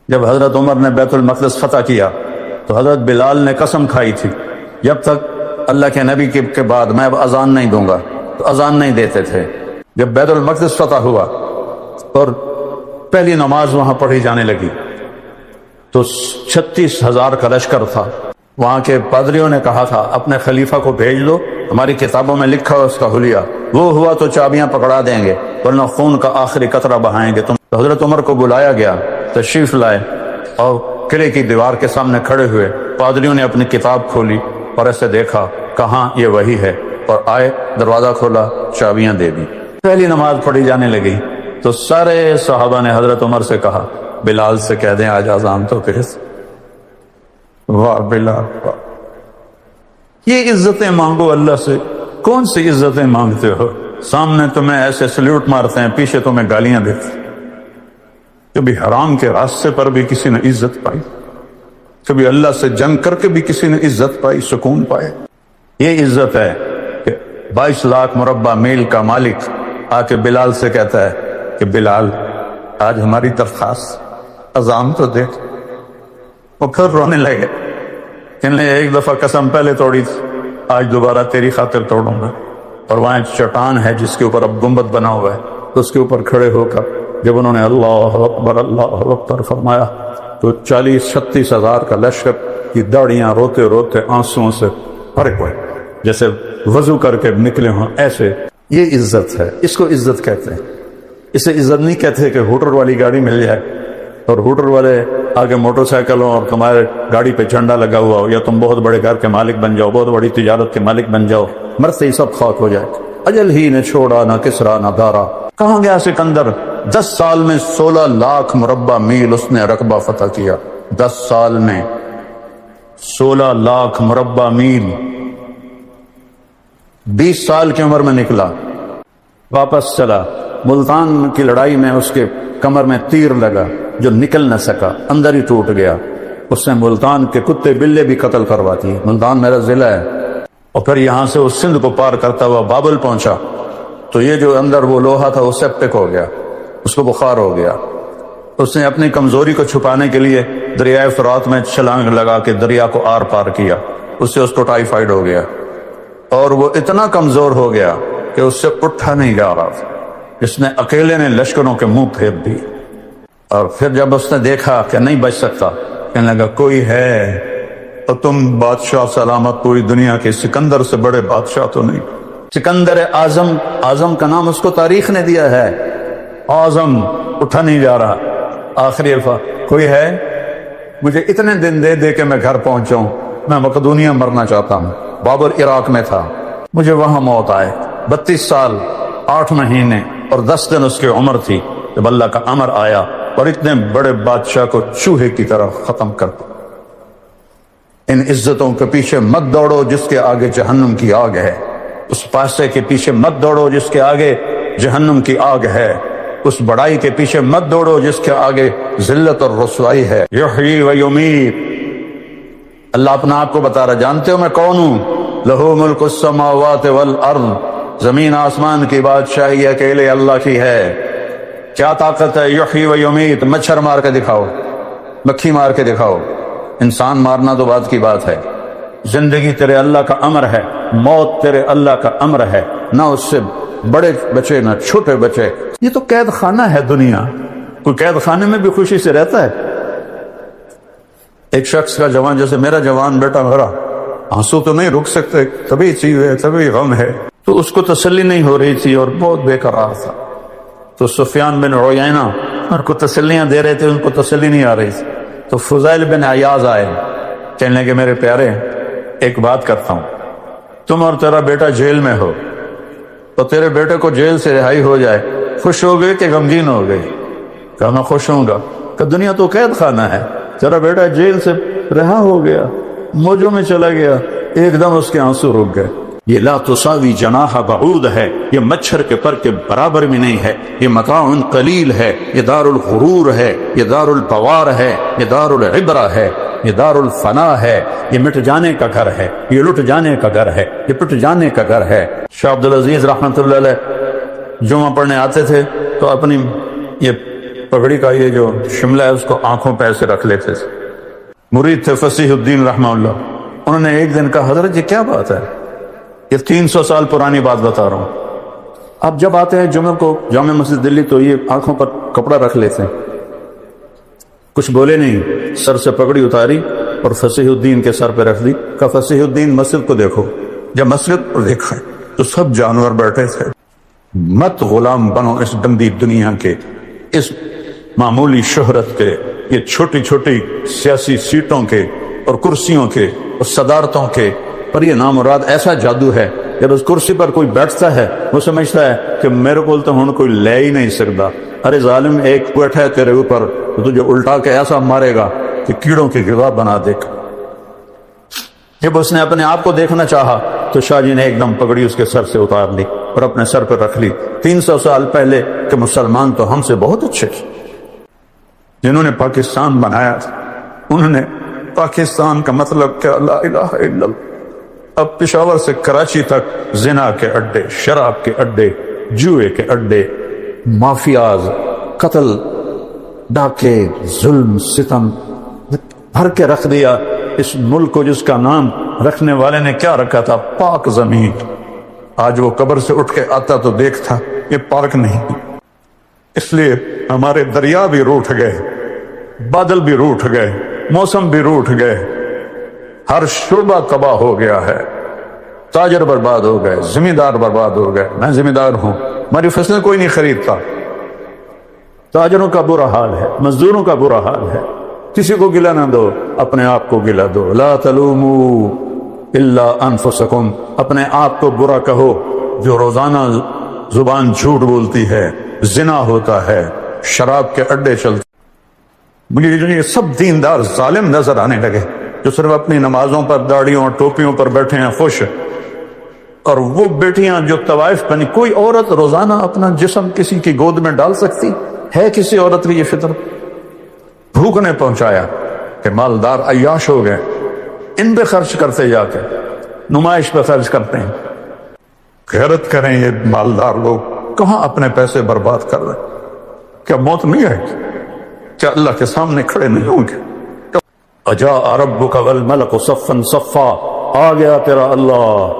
جب حضرت عمر نے بیت المقدس فتح کیا تو حضرت بلال نے قسم کھائی تھی جب تک اللہ کے نبی کے بعد میں اب اذان نہیں دوں گا، تو اذان نہیں دیتے تھے۔ جب بیت المقدس فتح ہوا اور پہلی نماز وہاں پڑھی جانے لگی تو 36,000 کا لشکر تھا۔ وہاں کے پادریوں نے کہا تھا اپنے خلیفہ کو بھیج دو، ہماری کتابوں میں لکھا ہو اس کا حلیہ، وہ ہوا تو چابیاں پکڑا دیں گے ورنہ خون کا آخری قطرہ بہائیں گے۔ تو حضرت عمر کو بلایا گیا، تشریف لائے اور قلعے کی دیوار کے سامنے کھڑے ہوئے۔ پادریوں نے اپنی کتاب کھولی اور ایسے دیکھا، کہاں یہ وہی ہے، اور آئے، دروازہ کھولا، چابیاں دے دی۔ پہلی نماز پڑھی جانے لگی تو سارے صحابہ نے حضرت عمر سے کہا بلال سے کہہ دیں آج اذان تو کہس۔ واہ بلال واہ، یہ عزتیں مانگو اللہ سے، کون سی عزتیں مانگتے ہو؟ سامنے تمہیں ایسے سلیوٹ مارتے ہیں، پیچھے تمہیں گالیاں دیتے ہیں۔ کبھی حرام کے راستے پر بھی کسی نے عزت پائی، کبھی اللہ سے جنگ کر کے بھی کسی نے عزت پائی، سکون پائے۔ یہ عزت ہے کہ 22 لاکھ مربع میل کا مالک آ کے بلال سے کہتا ہے کہ بلال آج ہماری درخواست اذان تو دے۔ وہ پھر رونے لگے، کہ نے ایک دفعہ قسم پہلے توڑی تھی، آج دوبارہ تیری خاطر توڑوں گا۔ اور وہاں ایک چٹان ہے جس کے اوپر اب گنبد بنا ہوا ہے، تو اس کے اوپر کھڑے ہو کر جب انہوں نے اللہ اکبر فرمایا تو 40-36 ہزار کا لشکر کی داڑیاں روتے روتے آنسوؤں سے بھرے ہوئے، جیسے وضو کر کے نکلے ہوں ایسے۔ یہ عزت ہے، اس کو عزت کہتے ہیں۔ اسے عزت نہیں کہتے کہ ہوٹر والی گاڑی مل جائے اور ہوٹر والے آگے موٹر سائیکل ہوں اور تمہارے گاڑی پہ جھنڈا لگا ہوا ہو، یا تم بہت بڑے گھر کے مالک بن جاؤ، بہت بڑی تجارت کے مالک بن جاؤ، مرتے ہی سب خاک ہو جائے۔ اجل ہی نے چھوڑا نہ کسرا نہ دارا، کہاں گیا سکندر؟ 10 سال میں 16 لاکھ مربع میل اس نے رقبہ فتح کیا۔ 10 سال میں 16 لاکھ مربع میل، 20 سال کی عمر میں نکلا، واپس چلا۔ ملتان کی لڑائی میں اس کے کمر میں تیر لگا جو نکل نہ سکا، اندر ہی ٹوٹ گیا۔ اس نے ملتان کے کتے بلے بھی قتل کروا دیے۔ ملتان میرا ضلع ہے۔ اور پھر یہاں سے اس سندھ کو پار کرتا ہوا بابل پہنچا تو یہ جو اندر وہ لوہا تھا وہ سیپٹک ہو گیا، اس کو بخار ہو گیا۔ اس نے اپنی کمزوری کو چھپانے کے لیے دریائے فرات میں چھلانگ لگا کے دریا کو آر پار کیا، اس سے اس کو ٹائیفائیڈ ہو گیا اور وہ اتنا کمزور ہو گیا کہ اس سے اٹھا نہیں جا رہا تھا۔ اس نے اکیلے نے لشکروں کے منہ پھیر دی، اور پھر جب اس نے دیکھا کہ نہیں بچ سکتا، کہنے لگا کوئی ہے، اور تم بادشاہ سلامت پوری دنیا کے سکندر سے بڑے بادشاہ تو نہیں۔ سکندر اعظم، اعظم کا نام اس کو تاریخ نے دیا ہے، اعظم، اٹھا نہیں جا رہا۔ آخری الفاظ، کوئی ہے؟ مجھے اتنے دن دے دے کے میں گھر پہنچاؤں، میں مقدونیہ مرنا چاہتا ہوں۔ بابر عراق میں تھا، مجھے وہاں موت آئے۔ 32 سال 8 مہینے اور 10 دن اس کی عمر تھی جب اللہ کا امر آیا اور اتنے بڑے بادشاہ کو چوہے کی طرح ختم کر دو۔ ان عزتوں کے پیچھے مت دوڑو جس کے آگے جہنم کی آگ ہے، اس پیسے کے پیچھے مت دوڑو جس کے آگے جہنم کی آگ ہے، اس بڑائی کے پیچھے مت دوڑو جس کے آگے ذلت اور رسوائی ہے۔ یحیی و یمیت، اللہ اپنا آپ کو بتا رہا، جانتے ہو میں کون ہوں؟ لہو ملک السماوات والارض، زمین آسمان کی بادشاہی اکیلے اللہ کی ہے۔ کیا طاقت ہے؟ یحیی و یمیت، مچھر مار کے دکھاؤ، مکھی مار کے دکھاؤ، انسان مارنا تو بات کی بات ہے۔ زندگی تیرے اللہ کا امر ہے، موت تیرے اللہ کا امر ہے، نہ اس سے بڑے بچے نہ چھوٹے بچے۔ یہ تو قید خانہ ہے دنیا، کوئی قید خانے میں بھی خوشی سے رہتا ہے؟ ایک شخص کا جوان، جیسے میرا جوان بیٹا میرا، آنسو تو نہیں رک سکتے، تبھی چیز ہے، تبھی غم ہے، تو اس کو تسلی نہیں ہو رہی تھی اور بہت بے قرار تھا۔ تو سفیان بن عیینہ ان کو تسلیاں دے رہے تھے، ان کو تسلی نہیں آ رہی تھی۔ تو فضیل بن عیاض آئے، کہنے لگے میرے پیارے ایک بات کرتا ہوں، تم اور تیرا بیٹا جیل میں ہو، تو تیرے بیٹے کو جیل سے رہائی ہو جائے، خوش ہو گئے کہ غمگین ہو گئی؟ کہا میں خوش ہوں گا، کہ دنیا تو قید خانہ ہے، تیرا بیٹا جیل سے رہا ہو گیا، موجوں میں چلا گیا۔ ایک دم اس کے آنسو رک گئے۔ یہ لا تساوی جناح بعود ہے، یہ مچھر کے پر کے برابر بھی نہیں ہے، یہ متاع قلیل ہے، یہ دار الغرور ہے، یہ دار البوار ہے، یہ دار العبرہ ہے، یہ دار الفنا ہے، یہ مٹ جانے کا گھر ہے، یہ لٹ جانے کا گھر ہے، یہ پٹ جانے کا گھر ہے۔ شاہ عبدالعزیز رحمۃ اللہ علیہ جمعہ پڑھنے آتے تھے تو اپنی یہ پگڑی کا یہ جو شملہ ہے اس کو آنکھوں پہ ایسے رکھ لیتے تھے. مرید تھے فصیح الدین رحمہ اللہ. انہوں نے ایک دن کہا حضرت یہ کیا بات ہے؟ یہ 300 سال پرانی بات بتا رہا ہوں. آپ جب آتے ہیں جمعہ کو جامع مسجد دلی تو یہ آنکھوں پر کپڑا رکھ لیتے ہیں. کچھ بولے نہیں, سر سے پگڑی اتاری اور فصیح الدین کے سر پہ رکھ دی. کہا فصیح الدین مسجد کو دیکھو. جب مسجد کو دیکھا تو سب جانور بیٹھے تھے. مت غلام بنو اس گندی دنیا کے, اس معمولی شہرت کے, یہ چھوٹی چھوٹی سیاسی سیٹوں کے اور کرسیوں کے اور صدارتوں کے. پر یہ نامراد ایسا جادو ہے, جب اس کرسی پر کوئی بیٹھتا ہے وہ سمجھتا ہے کہ میرے کو تو ہن کوئی لے ہی نہیں سکتا. ارے ظالم, ایک بیٹھا ہے تیرے اوپر تو تجھے الٹا کے ایسا مارے گا کہ کیڑوں کی غذا بنا دے گا. جب اس نے اپنے آپ کو دیکھنا چاہا تو شاہ جی نے ایک دم پگڑی اس کے سر سے اتار لی اور اپنے سر پر رکھ لی. 300 سال پہلے کہ مسلمان تو ہم سے بہت اچھے تھے. جنہوں نے پاکستان بنایا تھا انہوں نے پاکستان کا مطلب کیا, لا الہ الا اللہ. اب پشاور سے کراچی تک زنا کے اڈے, شراب کے اڈے, جوئے کے اڈے, مافیاز, قتل, ڈاکے, ظلم, ستم بھر کے رکھ دیا اس ملک کو, جس کا نام رکھنے والے نے کیا رکھا تھا, پاک زمین. آج وہ قبر سے اٹھ کے آتا تو دیکھتا یہ پاک نہیں. اس لیے ہمارے دریا بھی روٹھ گئے, بادل بھی روٹھ گئے, موسم بھی روٹھ گئے, ہر شعبہ تباہ ہو گیا ہے. تاجر برباد ہو گئے, زمیندار برباد ہو گئے. میں زمیندار ہوں, ہماری فصلیں کوئی نہیں خریدتا. تاجروں کا برا حال ہے, مزدوروں کا برا حال ہے. کسی کو گلہ نہ دو, اپنے آپ کو گلہ دو. لا تلوموا الا انفسکم, اپنے آپ کو برا کہو. جو روزانہ زبان جھوٹ بولتی ہے, زنا ہوتا ہے, شراب کے اڈے چلتے. مجھے یہ سب دیندار ظالم نظر آنے لگے جو صرف اپنی نمازوں پر, داڑھیوں اور ٹوپیوں پر بیٹھے ہیں خوش. اور وہ بیٹیاں جو طوائف بنی, کوئی عورت روزانہ اپنا جسم کسی کی گود میں ڈال سکتی ہے؟ کسی عورت کی یہ فطرت؟ بھوک نے پہنچایا کہ مالدار عیاش ہو گئے, ان پہ خرچ کرتے جا کے, نمائش پہ خرچ کرتے ہیں. غیرت کریں یہ مالدار لوگ, کہاں اپنے پیسے برباد کر رہے. کیا موت نہیں آئے گی؟ کیا اللہ کے سامنے کھڑے نہیں ہوں گے؟ اجاء ربک والملک صفا صفا, آ گیا تیرا اللہ,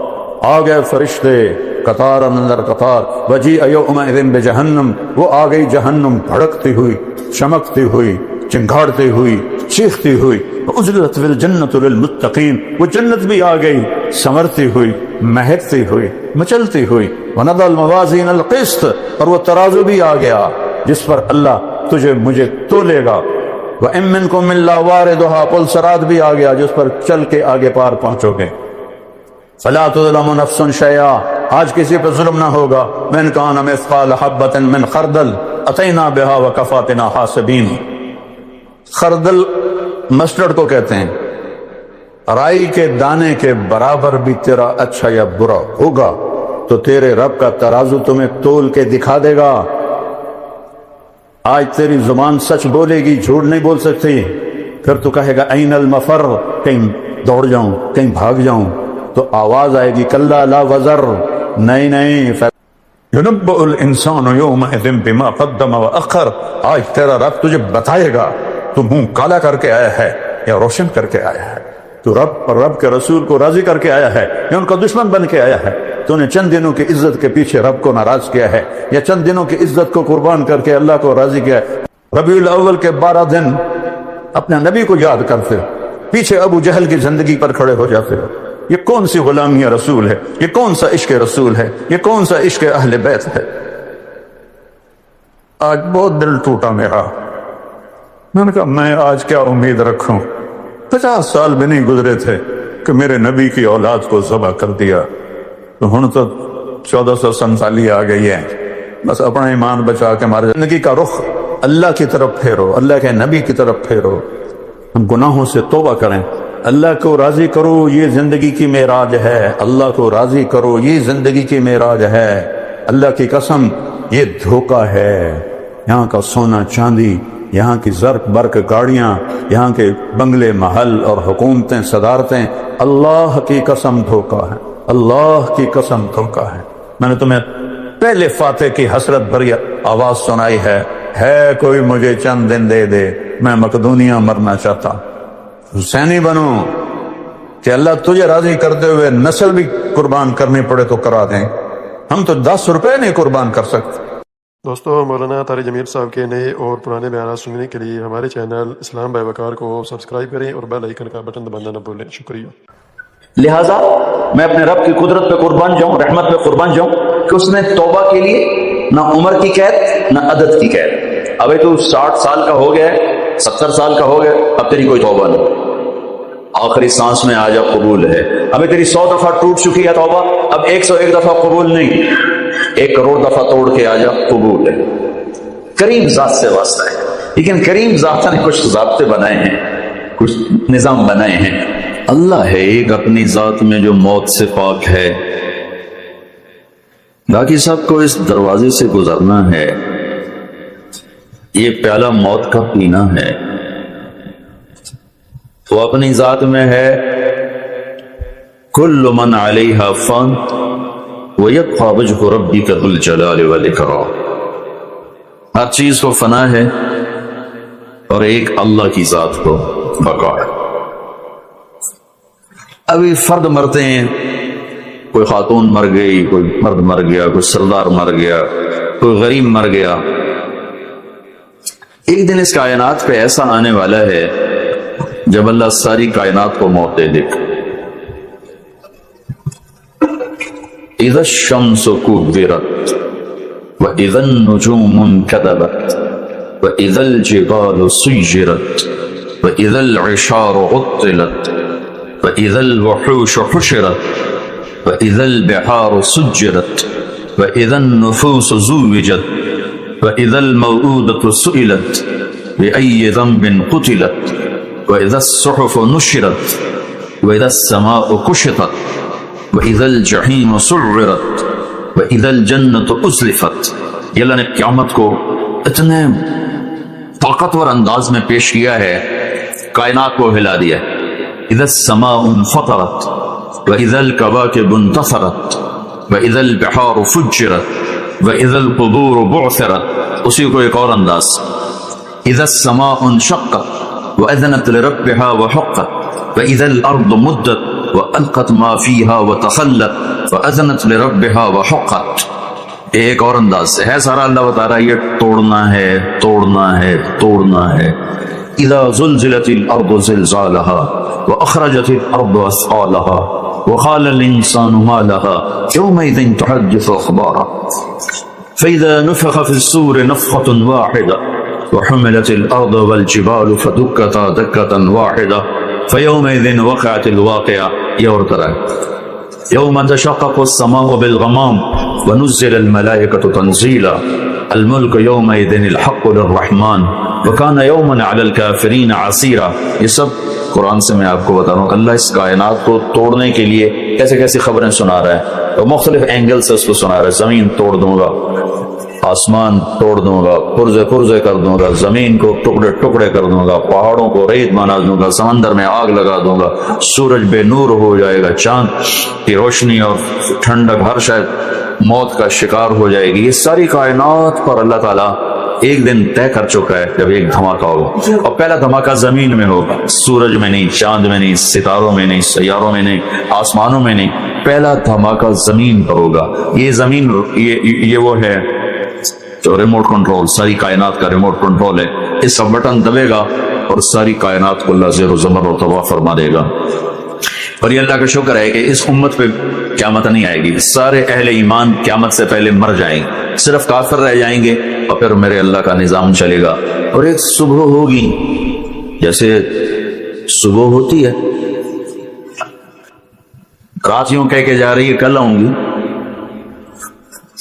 آ گئے فرشتے قطار اندر قطار. وجیء یومئذ بجہنم, وہ آ گئی جہنم بھڑکتی ہوئی, چمکتی ہوئی, چنگھاڑتی ہوئی, چیختی ہوئی. اجلت الجنت للمتقین, وہ جنت بھی آ گئی سنورتی ہوئی, مہکتی ہوئی, مچلتی ہوئی. ونضع الموازین القسط, اور وہ ترازو بھی آ گیا جس پر اللہ تجھے مجھے تولے گا. وَإِن مِّنكُمْ إِلَّا وَارِدُهَا, پل صراط بھی آ گیا جس پر چل کے آگے پار پہنچو گے. فَلَا تُظْلَمُ نَفْسٌ شَيْئًا, آج کسی پہ ظلم نہ ہوگا. مَن كَانَ مِثْقَالَ حَبَّةٍ مِّن خَرْدَلٍ أَتَيْنَا بِهَا وَكَفَىٰ حَاسِبِينَ. خردل مسٹرڈ کو کہتے ہیں. رائی کے دانے کے برابر بھی تیرا اچھا یا برا ہوگا تو تیرے رب کا ترازو تمہیں تول کے دکھا دے گا. آج تیری زبان سچ بولے گی, جھوٹ نہیں بول سکتی. پھر تو کہے گا این المفر, کہیں دوڑ جاؤں, کہیں بھاگ جاؤں, تو آواز آئے گی کلا لا وزر, نہیں نہیں. ينبأ الانسان يومئذ بما قدم واخر, آج تیرا رب تجھے بتائے گا تو منہ کالا کر کے آیا ہے یا روشن کر کے آیا ہے. تو رب اور رب کے رسول کو راضی کر کے آیا ہے یا ان کا دشمن بن کے آیا ہے. تو نے چند دنوں کی عزت کے پیچھے رب کو ناراض کیا ہے یا چند دنوں کی عزت کو قربان کر کے اللہ کو راضی کیا ہے. ربیع الاول کے 12 دن اپنے نبی کو یاد کرتے, پیچھے ابو جہل کی زندگی پر کھڑے ہو جاتے ہو. یہ کون سی غلامی رسول ہے, یہ کون سا عشق رسول ہے, یہ کون سا عشق اہل بیت ہے. آج بہت دل ٹوٹا میرا. میں نے کہا میں آج کیا امید رکھوں, 50 سال بھی نہیں گزرے تھے کہ میرے نبی کی اولاد کو ذبح کر دیا. تو ہن تو 1447 آ گئی ہے. بس اپنا ایمان بچا کے ہماری زندگی کا رخ اللہ کی طرف پھیرو, اللہ کے نبی کی طرف پھیرو. ہم گناہوں سے توبہ کریں, اللہ کو راضی کرو, یہ زندگی کی معراج ہے. اللہ کو راضی کرو, یہ زندگی کی معراج ہے. اللہ کی قسم یہ دھوکہ ہے. یہاں کا سونا چاندی, یہاں کی زرق برق گاڑیاں, یہاں کے بنگلے محل اور حکومتیں صدارتیں, اللہ کی قسم دھوکہ ہے, اللہ کی قسم دھوکہ ہے. میں نے تمہیں پہلے فاتح کی حسرت بھری آواز سنائی ہے, ہے کوئی مجھے چند دن دے دے، میں مقدونیہ مرنا چاہتا، حسینی بنوں کہ اللہ تجھے راضی کرتے ہوئے نسل بھی قربان کرنی پڑے تو کرا دیں، ہم تو 10 روپے نہیں قربان کر سکتے۔ دوستو، مولانا طارق جمیل صاحب کے نئے اور پرانے بیانات سننے کے لیے ہمارے چینل اسلام بائی وقار کو سبسکرائب کریں اور بیل آئیکن کا بٹن دبانا نہ بھولیں۔ شکریہ۔ لہٰذا میں اپنے رب کی قدرت پہ قربان جاؤں، رحمت پہ قربان جاؤں کہ اس نے توبہ کے لیے نہ عمر کی قید نہ عدد کی قید۔ ابھی تو 60 سال کا ہو گیا ہے، 70 سال کا ہو گیا، اب تیری کوئی توبہ نہیں، آخری سانس میں آ جا قبول ہے۔ ابھی تیری 100 دفعہ ٹوٹ چکی ہے توبہ، اب 101 دفعہ قبول نہیں، 1 کروڑ دفعہ توڑ کے آ جا قبول ہے۔ کریم ذات سے واسطہ ہے، لیکن کریم ذات نے کچھ ضابطے بنائے ہیں، کچھ نظام بنائے ہیں۔ اللہ ہے ایک اپنی ذات میں جو موت سے پاک ہے، باقی سب کو اس دروازے سے گزرنا ہے، یہ پیالہ موت کا پینا ہے۔ وہ اپنی ذات میں ہے کل من علیہا فان وَيَبْقَى وَجْهُ رَبِّكَ ذُو الْجَلَالِ وَالْإِكْرَامِ، ہر چیز کو فنا ہے اور ایک اللہ کی ذات کو بقا ہے۔ ابھی فرد مرتے ہیں، کوئی خاتون مر گئی، کوئی مرد مر گیا، کوئی سردار مر گیا، کوئی غریب مر گیا۔ ایک دن اس کائنات پہ ایسا آنے والا ہے جب اللہ ساری کائنات کو موت دے دے۔ اذا الشمس كورت واذا النجوم انكدرت واذا الجبال سيرت واذا العشار عطلت واذا الوحوش حشرت واذا البحار سجرت واذا النفوس زوجت واذا الموءودة سئلت بأي ذنب قتلت واذا الصحف نشرت واذا السماء كشطت وَإِذَا الْجَحِيمُ سُعِّرَتْ وَإِذَا الْجَنَّةُ أُزْلِفَتْ۔ یہ اللہ نے قیامت کو اتنے طاقتور انداز میں پیش کیا ہے، کائنات کو ہلا دیا ہے۔ اِذَا السَّمَاءُ انفطرت وَإِذَا الْكَوَاكِبُ انتثرت وَإِذَا الْبِحَارُ فُجِّرَتْ وَإِذَا الْقُبُورُ بُعْثِرَتْ۔ اسی کو ایک اور انداز، اِذَا السَّمَاءُ انشقت وَأَذْنَتْ لِرَبِّهَا وَحُقَّتْ وَإِذَا الْأَرْضُ مُدَّتْ وَأَلْقَتْ مَا فِيهَا وَتَخَلَّتْ وَأَذْنَتْ لِرَبِّهَا وَحُقَّتْ۔ ایک اور انداز ہے سارا اللہ بتا رہا ہے یہ توڑنا ہے، توڑنا ہے، توڑنا ہے۔ اِذَا زُلْزِلَتِ الْأَرْضُ زِلْزَالَهَا وَأَخْرَجَتِ الْأَرْضُ أَثْقَالَهَا وَقَالَ الْإِنسَانُ مَا لَهَا يَوْمَئِذٍ تُحَدِّثُ أَخْبَارَهَا فَإِذَا نُفِخَ فِي الصُّورِ نَفْخَةٌ وَاحِدَةٌ وَحُمِلَتِ الْأَرْضُ وَالْجِبَالُ فَدُكَّتَا دَكَّةً وَاحِدَةً فَيَوْمَئِذٍ وَقَعَتِ الْوَاقِعَةُ۔ یہ اور طرح ہے، يَوْمَ تَشَقَّقُ السَّمَاءُ بِالْغَمَامِ وَنُزِّلَ الْمَلَائِكَةُ تَنزِيلًا الْمُلْكُ يَوْمَئِذٍ الْحَقُّ لِلرَّحْمَنِ وَكَانَ يَوْمًا عَلَى الْكَافِرِينَ عَسِيرًا۔ یہ سب قرآن سے میں آپ کو بتا رہا ہوں۔ اللہ اس کائنات کو توڑنے کے لیے کیسے کیسی خبریں سنا رہا ہے اور مختلف اینگل سے اس کو سنا رہا ہے۔ زمین توڑ دوں گا، آسمان توڑ دوں گا، پرزے پرزے کر دوں گا، زمین کو ٹکڑے ٹکڑے کر دوں گا، پہاڑوں کو ریت بنا دوں گا، سمندر میں آگ لگا دوں گا، سورج بے نور ہو جائے گا، چاند کی روشنی اور ٹھنڈک ہر شاید موت کا شکار ہو جائے گی۔ یہ ساری کائنات پر اللہ تعالیٰ ایک دن طے کر چکا ہے جب ایک دھماکہ ہوگا، اور پہلا دھماکہ زمین میں ہوگا، سورج میں نہیں، چاند میں نہیں، ستاروں میں نہیں، سیاروں میں نہیں، آسمانوں میں نہیں، پہلا دھماکہ زمین پر ہوگا۔ یہ زمین یہ وہ ہے جو ریموٹ کنٹرول، ساری کائنات کا ریموٹ کنٹرول ہے، اس کا بٹن دبے گا اور ساری کائنات کو اللہ زیر و زبر اور تباہ فرما دے گا۔ اور یہ اللہ کا شکر ہے کہ اس امت پہ قیامت نہیں آئے گی، سارے اہل ایمان قیامت سے پہلے مر جائیں گے، صرف کافر رہ جائیں گے، اور پھر میرے اللہ کا نظام چلے گا۔ اور ایک صبح ہوگی، جیسے صبح ہوتی ہے، رات یوں کہہ کے جا رہی ہے کل آؤں گی،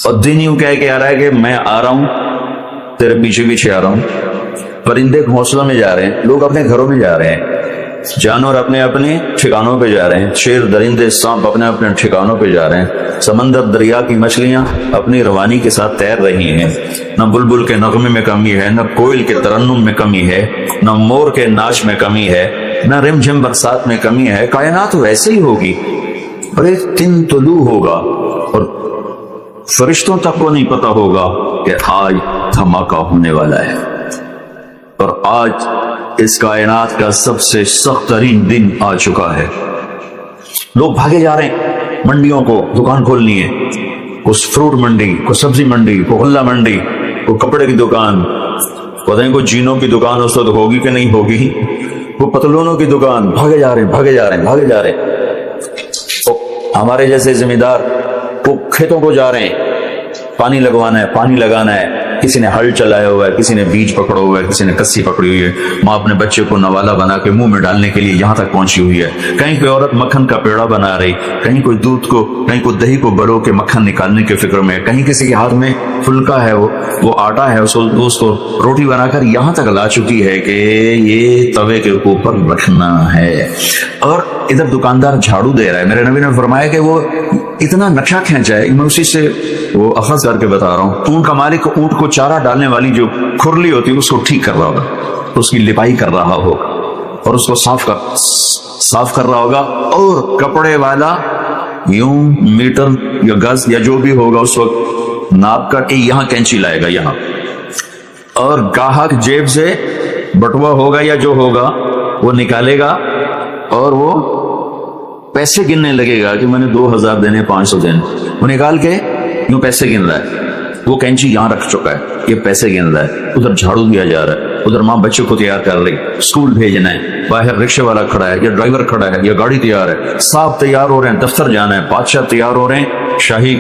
اور دن یوں کہہ کے آ رہا ہے کہ میں آ رہا ہوں، تیرے پیچھے پیچھے آ رہا ہوں۔ پرندے گھونسلوں میں جا رہے ہیں، لوگ اپنے گھروں میں جا رہے ہیں، جانور اپنے اپنے ٹھکانوں پہ جا رہے ہیں، شیر درندے سانپ اپنے اپنے ٹھکانوں پہ جا رہے ہیں، سمندر دریا کی مچھلیاں اپنی روانی کے ساتھ تیر رہی ہیں، نہ بلبل کے نغمے میں کمی ہے، نہ کوئل کے ترنم میں کمی ہے، نہ مور کے ناچ میں کمی ہے، نہ رم جھم برسات میں کمی ہے۔ کائنات ویسے ہی ہوگی، اور ایک دن طلوع ہوگا اور فرشتوں تک کو نہیں پتا ہوگا کہ آج دھماکہ ہونے والا ہے، اور آج اس کائنات کا سب سے سخت ترین دن آ چکا ہے۔ لوگ بھاگے جا رہے ہیں منڈیوں کو دکان کھولنی ہے، کوئی فروٹ منڈی، کوئی سبزی منڈی، کوئی غلہ منڈی، کوئی کپڑے کی دکان، پتہ نہیں کوئی جینوں کی دکان اس وقت ہوگی کہ نہیں ہوگی، وہ پتلونوں کی دکان، بھاگے جا رہے ہیں بھاگے جا رہے ہیں بھاگے جا رہے ہیں۔ ہمارے جیسے ذمہ دار وہ کھیتوں کو جا رہے ہیں، پانی لگوانا ہے، پانی لگانا ہے، کسی نے ہل چلایا ہوا ہے، کسی نے بیج پکڑا ہوا ہے، کسی نے کسی پکڑی ہوئی ہے، ماں اپنے بچے کو نوالا بنا کے منہ میں ڈالنے کے لیے یہاں تک پہنچی ہوئی ہے، کہیں کوئی عورت مکھن کا پیڑا بنا رہی، کہیں کوئی دودھ کو، کہیں کوئی دہی کو بلو کے مکھن نکالنے کے فکر میں، کہیں کسی کے ہاتھ میں پھلکا ہے، وہ آٹا ہے، اس کو روٹی بنا کر یہاں تک لا چکی ہے کہ یہ توے کے اوپر رکھنا ہے، اور ادھر دکاندار جھاڑو دے رہا ہے۔ میرے نبی نے فرمایا کہ وہ اتنا نقشہ کھینچا ہے، میں اسی سے وہ اخذ کر کے بتا رہا ہوں، اونٹ کا مالک اونٹ کو چارہ ڈالنے والی جو کھرلی ہوتی ہے اس کو ٹھیک کر رہا ہوگا، اس کی لپائی کر رہا ہوگا، اور اس کو صاف کر رہا ہوگا، اور کپڑے والا یوں میٹر یا گز یا جو بھی ہوگا اس وقت ناپ کر کے یہاں کینچی لائے گا یہاں، اور گاہک جیب سے بٹوا ہوگا یا جو ہوگا وہ نکالے گا، اور وہ پیسے گننے لگے گا کہ میں نے 2000 دینے 500 دینے، وہ نکال کے یوں پیسے گن رہا ہے، وہ کینچی یہاں رکھ چکا ہے، یہ پیسے گن رہا ہے، ادھر جھاڑو دیا جا رہا ہے، ادھر ماں بچے کو تیار کر رہی، اسکول بھیجنا ہے، باہر رکشے والا کھڑا ہے یا ڈرائیور کھڑا ہے یا گاڑی تیار ہے، صاحب تیار ہو رہے ہیں، دفتر جانا ہے، بادشاہ تیار ہو رہے ہیں، شاہی۔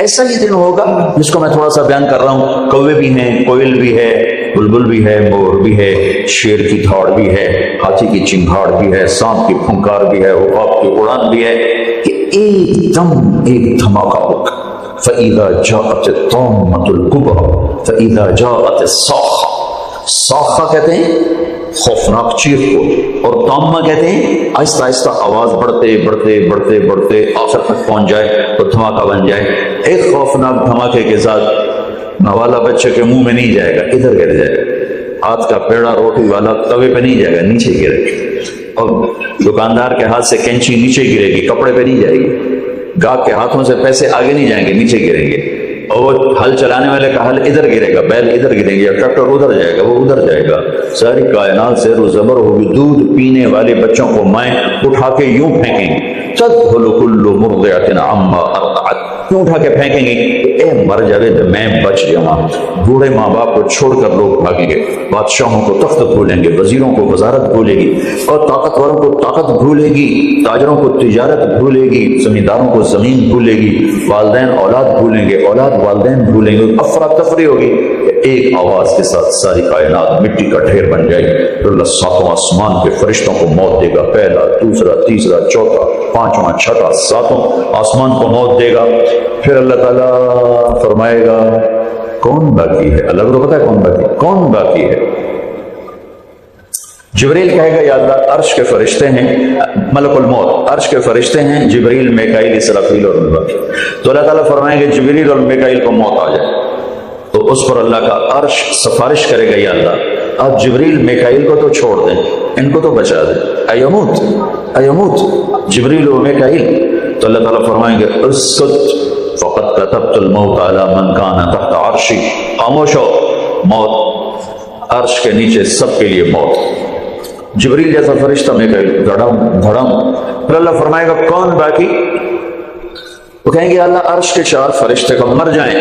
ایسا ہی دن ہوگا جس کو میں تھوڑا سا بیان کر رہا ہوں، کوے بھی ہیں، کوئل بھی ہے، بلبل بھی ہے، مور بھی ہے، شیر کی دھاڑ بھی ہے، ہاتھی کی چنگھاڑ بھی ہے، سانپ کی پھنکار بھی ہے، عقاب کی اڑان بھی ہے، کہ ایک دم ایک دھماکہ ہوگا۔ فَإِذَا جَاءَتِ الطَّامَّةُ الْكُبْرَىٰ فَإِذَا جَاءَتِ الصَّاخَّةُ، صاخہ کہتے ہیں خوفناک چیخ کو، اور طامہ کہتے ہیں آہستہ آہستہ آواز بڑھتے بڑھتے بڑھتے بڑھتے آخر تک پہنچ جائے اور دھماکہ بن جائے۔ ایک خوفناک دھماکے کے ساتھ نوالا بچے کے منہ میں نہیں جائے گا، ادھر گر جائے گا، ہاتھ کا پیڑا روٹی والا توے پہ نہیں جائے گا، نیچے گرے گا، اور دکاندار کے ہاتھ سے کینچی نیچے گرے گی، کپڑے پہ نہیں جائے گی، گاہک کے ہاتھوں سے پیسے آگے نہیں جائیں گے، نیچے گریں گے، اور ہل چلانے والے کا ہل ادھر گرے گا، بیل ادھر گریں گے، یا ٹریکٹر ادھر جائے گا، وہ ادھر جائے گا، ساری کائنات زیر و زبر ہوگی، دودھ پینے والے بچوں کو مائیں اٹھا کے یوں پھینکیں گے، تذہل کل مرضعۃ عما ارضعت، کیوں اٹھا کے پھینکیں گے؟ اے مر جاوے تو میں بچ جاؤں۔ بوڑھے ماں باپ کو چھوڑ کر لوگ بھاگیں گے، بادشاہوں کو تخت بھولیں گے، وزیروں کو وزارت بھولے گی، اور طاقتوروں کو طاقت بھولے گی، تاجروں کو تجارت بھولے گی، زمینداروں کو زمین بھولے گی، والدین اولاد بھولیں گے، اولاد والدین بھولیں گے، افراتفری ہوگی، ایک آواز کے ساتھ ساری کائنات مٹی کا ڈھیر بن جائے گی، پھر اللہ ساتوں آسمان کے فرشتوں کو موت دے گا، پہلا، دوسرا، تیسرا، چوتھا، پانچواں، چھٹا، ساتوں آسمان کو موت دے گا، پھر اللہ تعالیٰ فرمائے گا کون باقی ہے؟ اللہ کو پتا ہے کون باقی ہے، کون باقی ہے؟ جبریل کہے گا یا اللہ عرش کے فرشتے ہیں، ملک الموت عرش کے فرشتے ہیں، جبریل، میکائیل، اسرافیل اور باقی، تو اللہ تعالیٰ فرمائیں گے جبریل اور میکائیل کو موت آ جائے، تو اس پر اللہ کا عرش سفارش کرے گا یا اللہ آپ جبریل میکائیل کو تو چھوڑ دیں، ان کو تو بچا دیں، ایموت جبریل و میکائیل، تو اللہ تعالیٰ فرمائیں گے اسکت فقد كتبت الموت على من كان تحت عرشی، خاموش ہو، موت عرش کے نیچے سب کے لیے موت، جبریل جیسا فرشتہ میکائیل دھڑم دھڑم، پھر اللہ فرمائے گا کون باقی؟ وہ کہیں گے اللہ عرش کے 4 فرشتے کو مر جائیں،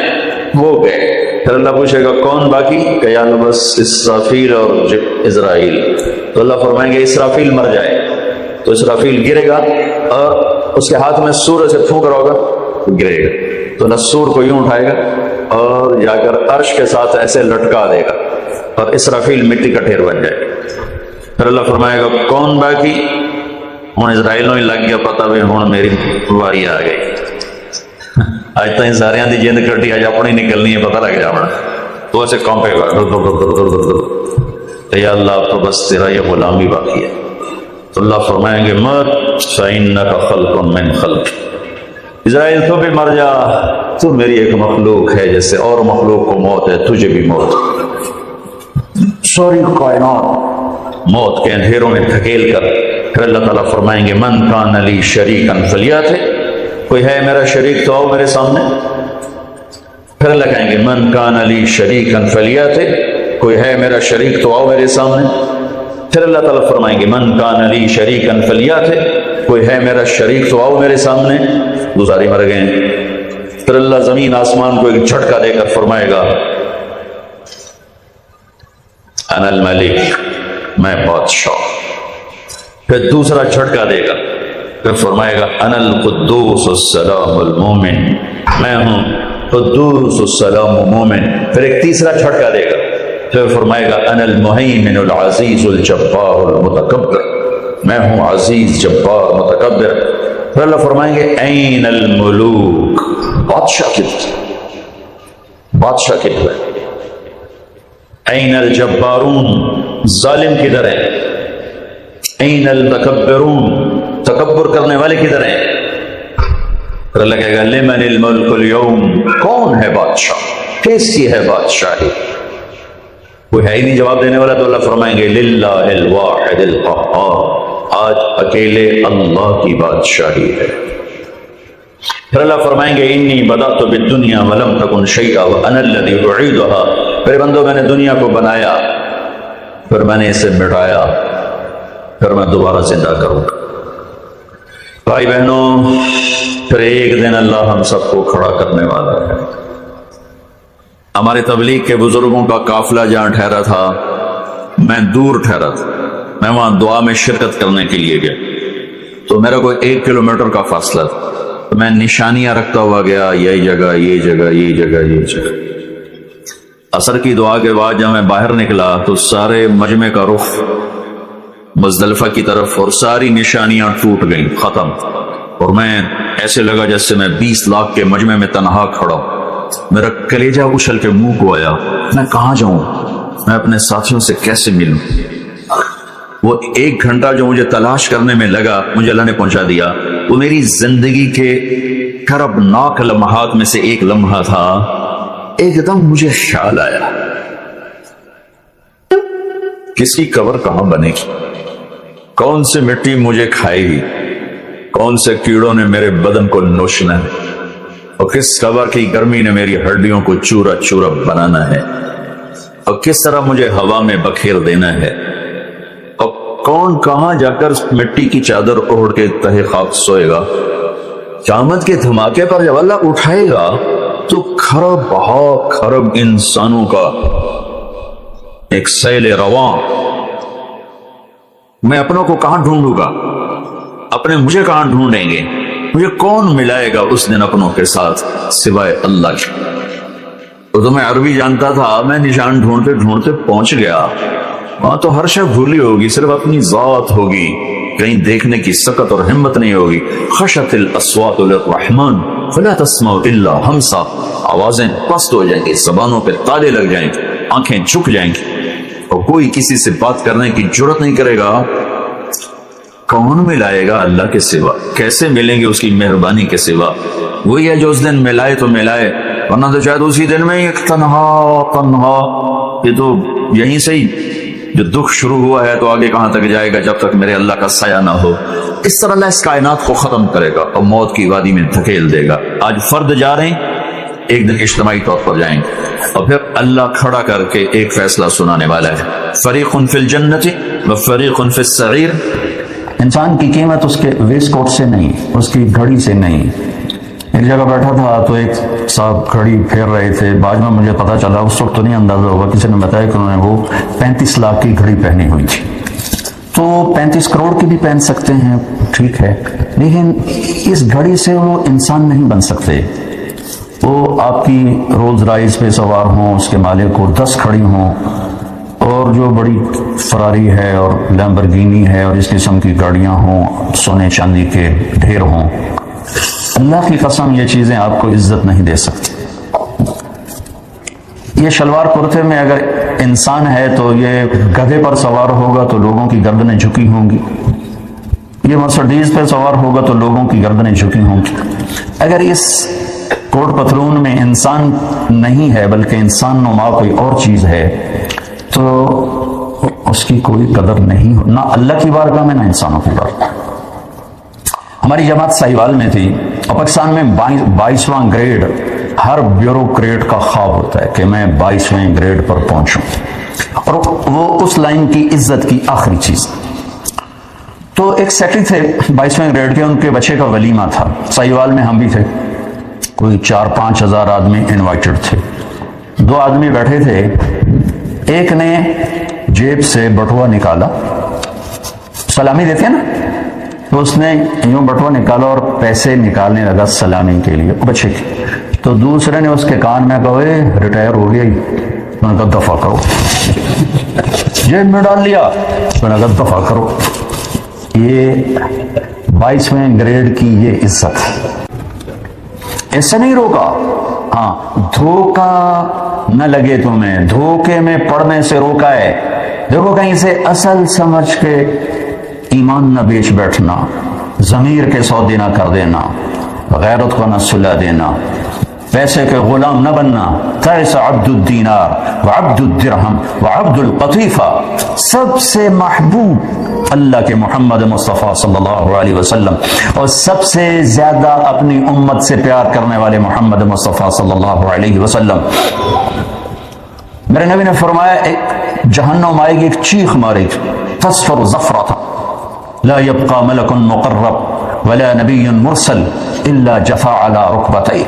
وہ گئے، پھر اللہ پوچھے گا کون باقی؟ کہ یا اللہ بس اسرافیل اور عزرائیل، تو اللہ فرمائیں گے اسرافیل مر جائے، تو اسرافیل گرے گا اور اس کے ہاتھ میں سور سے پھونک رہا ہوگا، گرے گا، تو اللہ سور کو یوں اٹھائے گا اور جا کر عرش کے ساتھ ایسے لٹکا دے گا، اور اسرافیل مٹی کا ڈھیر بن جائے گا، پھر اللہ فرمائے گا کون باقی؟ ہوں اسرائیلوں ہی لگ گیا پتا بھی ہوں میری واری آ گئی، اج تھی سارے کی جند کٹی، اج اپنی نکلنی ہے، پتہ لگ جانا، تو ایسے کانپے گا، یا اللہ اب تو بس تیرا یہ غلامی باقی ہے، تو اللہ فرمائیں گے مت فإنک خلق من خلق، اسرائیل تو بھی مر جا، تو میری ایک مخلوق ہے، جیسے اور مخلوق کو موت ہے تجھے بھی موت، ساری کائنات موت کے اندھیروں میں دھکیل کر پھر اللہ تعالیٰ فرمائیں گے من کان لی شریکا فلیاتہ، کوئی ہے میرا شریک تو آؤ میرے سامنے، پھر اللہ کہیں گے من کان لی شریکا فلیاتِ، کوئی ہے میرا شریک تو آؤ میرے سامنے۔ پھر اللہ تعالیٰ فرمائیں گے من کان لی شریکا فلیاتِ، کوئی ہے میرا شریک تو آؤ میرے سامنے۔ گزاری مر گئے۔ پھر اللہ زمین آسمان کو ایک جھٹکا دے کر فرمائے گا انا الملک، میں بادشاہ۔ پھر دوسرا جھٹکا دے گا، پھر فرمائے گا انا القدوس السلام المومن، میں ہوں قدوس السلام مومن۔ پھر ایک تیسرا جھٹکا دے گا، پھر فرمائے گا انا المہیمن العزیز الجبار المتکبر، میں ہوں عزیز جبار متکبر۔ پھر اللہ فرمائیں گے این الملوک، بادشاہ کدھر، بادشاہ کدھر ہے؟ این الجبارون، ظالم کدھر ہے؟ این المتکبرون، تکبر کرنے والے کدھر ہیں؟ پھر اللہ کہے گا لمن الملک اليوم، کون ہے بادشاہ، کس کی ہے بادشاہی؟ کوئی ہے ہی نہیں جواب دینے والا، تو اللہ فرمائیں گے للہ الواحد القہار، آج اکیلے اللہ کی بادشاہی ہے۔ پھر اللہ فرمائیں گے انی بدأت بالدنیا ولم تکن شیئا وانا الذی اعیدها، پھر بندو میں نے دنیا کو بنایا، پھر میں نے اسے مٹایا، پھر میں دوبارہ زندہ کروں گا۔ بھائی بہنوں، پھر ایک دن اللہ ہم سب کو کھڑا کرنے والا ہے۔ ہمارے تبلیغ کے بزرگوں کا قافلہ جہاں ٹھہرا تھا، میں دور ٹھہرا تھا، میں وہاں دعا میں شرکت کرنے کے لیے گیا، تو میرا کوئی 1 کلومیٹر کا فاصلہ تھا، تو میں نشانیاں رکھتا ہوا گیا، یہ جگہ یہ جگہ یہ جگہ یہ جگہ۔ عصر کی دعا کے بعد جب میں باہر نکلا تو سارے مجمع کا رخ مزدلفہ کی طرف، اور ساری نشانیاں ٹوٹ گئیں، ختم، اور میں ایسے لگا جیسے میں 20 لاکھ کے مجمع میں تنہا کھڑا ہوں۔ میرا کلیجہ اچھل کے منہ کو آیا، میں کہاں جاؤں، میں اپنے ساتھیوں سے کیسے ملوں؟ وہ 1 گھنٹہ جو مجھے تلاش کرنے میں لگا، مجھے اللہ نے پہنچا دیا۔ وہ میری زندگی کے کربناک لمحات میں سے ایک لمحہ تھا۔ ایک دم مجھے خیال آیا کس کی قبر کہاں بنے گی، کون سے مٹی مجھے کھائے گی، کون سے کیڑوں نے میرے بدن کو نوچنا ہے، اور کس قبر کی گرمی نے میری ہڈیوں کو چورا چورا بنانا ہے، اور کس طرح مجھے ہوا میں بکھیر دینا ہے، اور کون کہاں جا کر مٹی کی چادر اوڑھ کے تہے خاک سوئے گا۔ قیامت کے دھماکے پر جب اللہ اٹھائے گا تو کھرب انسانوں کا ایک سیل رواں، میں اپنوں کو کہاں ڈھونڈوں گا، اپنے مجھے کہاں ڈھونڈیں گے، مجھے کون ملائے گا اس دن اپنوں کے ساتھ سوائے اللہ کے۔ تو میں عربی جانتا تھا، میں نشان ڈھونڈتے ڈھونڈتے پہنچ گیا، وہاں تو ہر شے بھولی ہوگی، صرف اپنی ذات ہوگی، کہیں دیکھنے کی سکت اور ہمت نہیں ہوگی۔ خشت الاصوات للرحمن فلا تسمع الا ہمسا، آوازیں پست ہو جائیں گی، زبانوں پہ تالے لگ جائیں گے، آنکھیں جھک جائیں گی، اور کوئی کسی سے بات کرنے کی جرت نہیں کرے گا۔ کون ملائے گا اللہ کے سوا، کیسے ملیں گے اس کی مہربانی کے سوا؟ وہی ہے جو اس دن ملائے تو ملائے، ورنہ تو شاید اسی دن میں ایک تنہا، یہ تو یہیں سے ہی جو دکھ شروع ہوا ہے تو آگے کہاں تک جائے گا جب تک میرے اللہ کا سایہ نہ ہو۔ اس طرح اللہ اس کائنات کو ختم کرے گا اور موت کی وادی میں دھکیل دے گا۔ آج فرد جا رہے ہیں، ایک دن اجتماعی طور پر جائیں گے، اور پھر اللہ کھڑا کر کے ایک فیصلہ سنانے والا ہے، فریق فی الجنت و فریق فی السعیر۔ انسان کی قیمت اس کے ویسٹ کوٹ سے نہیں، اس کی گھڑی سے نہیں۔ ایک جگہ بیٹھا تھا تو ایک صاحب گھڑی پھیر رہے تھے، بعد میں مجھے پتا چلا، اس وقت تو نہیں اندازہ ہوگا، کسی نے بتایا کہ انہوں نے وہ 35 لاکھ کی گھڑی پہنی ہوئی تھی۔ تو 35 کروڑ کی بھی پہن سکتے ہیں، ٹھیک ہے، لیکن اس گھڑی سے وہ انسان نہیں بن سکتے۔ وہ آپ کی رولز رائس پہ سوار ہوں، اس کے مالک کو 10 کھڑی ہوں، اور جو بڑی فراری ہے اور لیمبرگینی ہے اور اس قسم کی گاڑیاں ہوں، سونے چاندی کے ڈھیر ہوں، اللہ کی قسم یہ چیزیں آپ کو عزت نہیں دے سکتی۔ یہ شلوار کرتے میں اگر انسان ہے تو یہ گدھے پر سوار ہوگا تو لوگوں کی گردنیں جھکی ہوں گی، یہ مرسڈیز پہ سوار ہوگا تو لوگوں کی گردنیں جھکی ہوں گی۔ اگر اس کوٹ پتلون میں انسان نہیں ہے بلکہ انسان نما کوئی اور چیز ہے تو اس کی کوئی قدر نہیں ہو، نہ اللہ کی بارگاہ میں نہ انسانوں کی بارگاہ۔ ہماری جماعت ساہیوال میں تھی اور پاکستان میں 22واں گریڈ ہر بیوروکریٹ کا خواب ہوتا ہے کہ میں 22ویں گریڈ پر پہنچوں، اور وہ اس لائن کی عزت کی آخری چیز۔ تو ایک سیکرٹری تھے 22ویں گریڈ کے، ان کے بچے کا ولیمہ تھا، سائیوال میں ہم بھی تھے، کوئی 4-5 ہزار آدمی انوائٹڈ تھے۔ 2 آدمی بیٹھے تھے، ایک نے جیب سے بٹوا نکالا، سلامی دیتے ہیں نا، تو اس نے یوں بٹوا نکالا اور پیسے نکالنے لگا سلامی کے لیے بچے کی، تو دوسرے نے اس کے کان میں کہا اے ریٹائر ہو گیا ہی، میں نے کہا دفع کرو، جیب میں ڈال لیا، میں نے کہا دفع کرو۔ یہ 22ویں گریڈ کی یہ عزت ہے۔ ایسے نہیں روکا، ہاں دھوکہ نہ لگے تمہیں، دھوکے میں پڑنے سے روکا ہے۔ دیکھو کہیں سے اصل سمجھ کے ایمان نہ بیچ بیٹھنا، ضمیر کے سودے نہ کر دینا، غیرت کو نہ سلا دینا، پیسے کے غلام نہ بننا۔ تعس عبد الدینار وعبد الدرہم وعبد القطیفہ، سب سے محبوب اللہ کے محمد مصطفیٰ صلی اللہ علیہ وسلم، اور سب سے زیادہ اپنی امت سے پیار کرنے والے محمد مصطفیٰ صلی اللہ علیہ وسلم۔ میرے نبی نے فرمایا ایک جہنم آئے گی، ایک چیخ مارے گی، تصفر زفرۃ لا يبقى ملک مقرب ولا نبی مرسل الا جفا على رکبتیہ،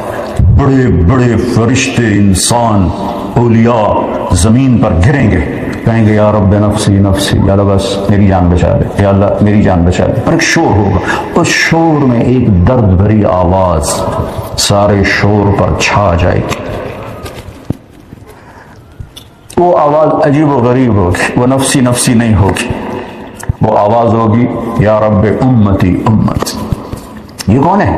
بڑے بڑے فرشتے، انسان، اولیاء زمین پر گریں گے، کہیں گے یا رب نفسی نفسی، یا اللہ بس میری جان بچا لے، یا اللہ میری جان بچا لے۔ اور ایک شور ہوگا، اس شور میں ایک درد بھری آواز سارے شور پر چھا جائے گی۔ وہ آواز عجیب و غریب ہوگی، وہ نفسی نفسی نہیں ہوگی، وہ آواز ہوگی یا رب امتی امت۔ یہ کون ہے؟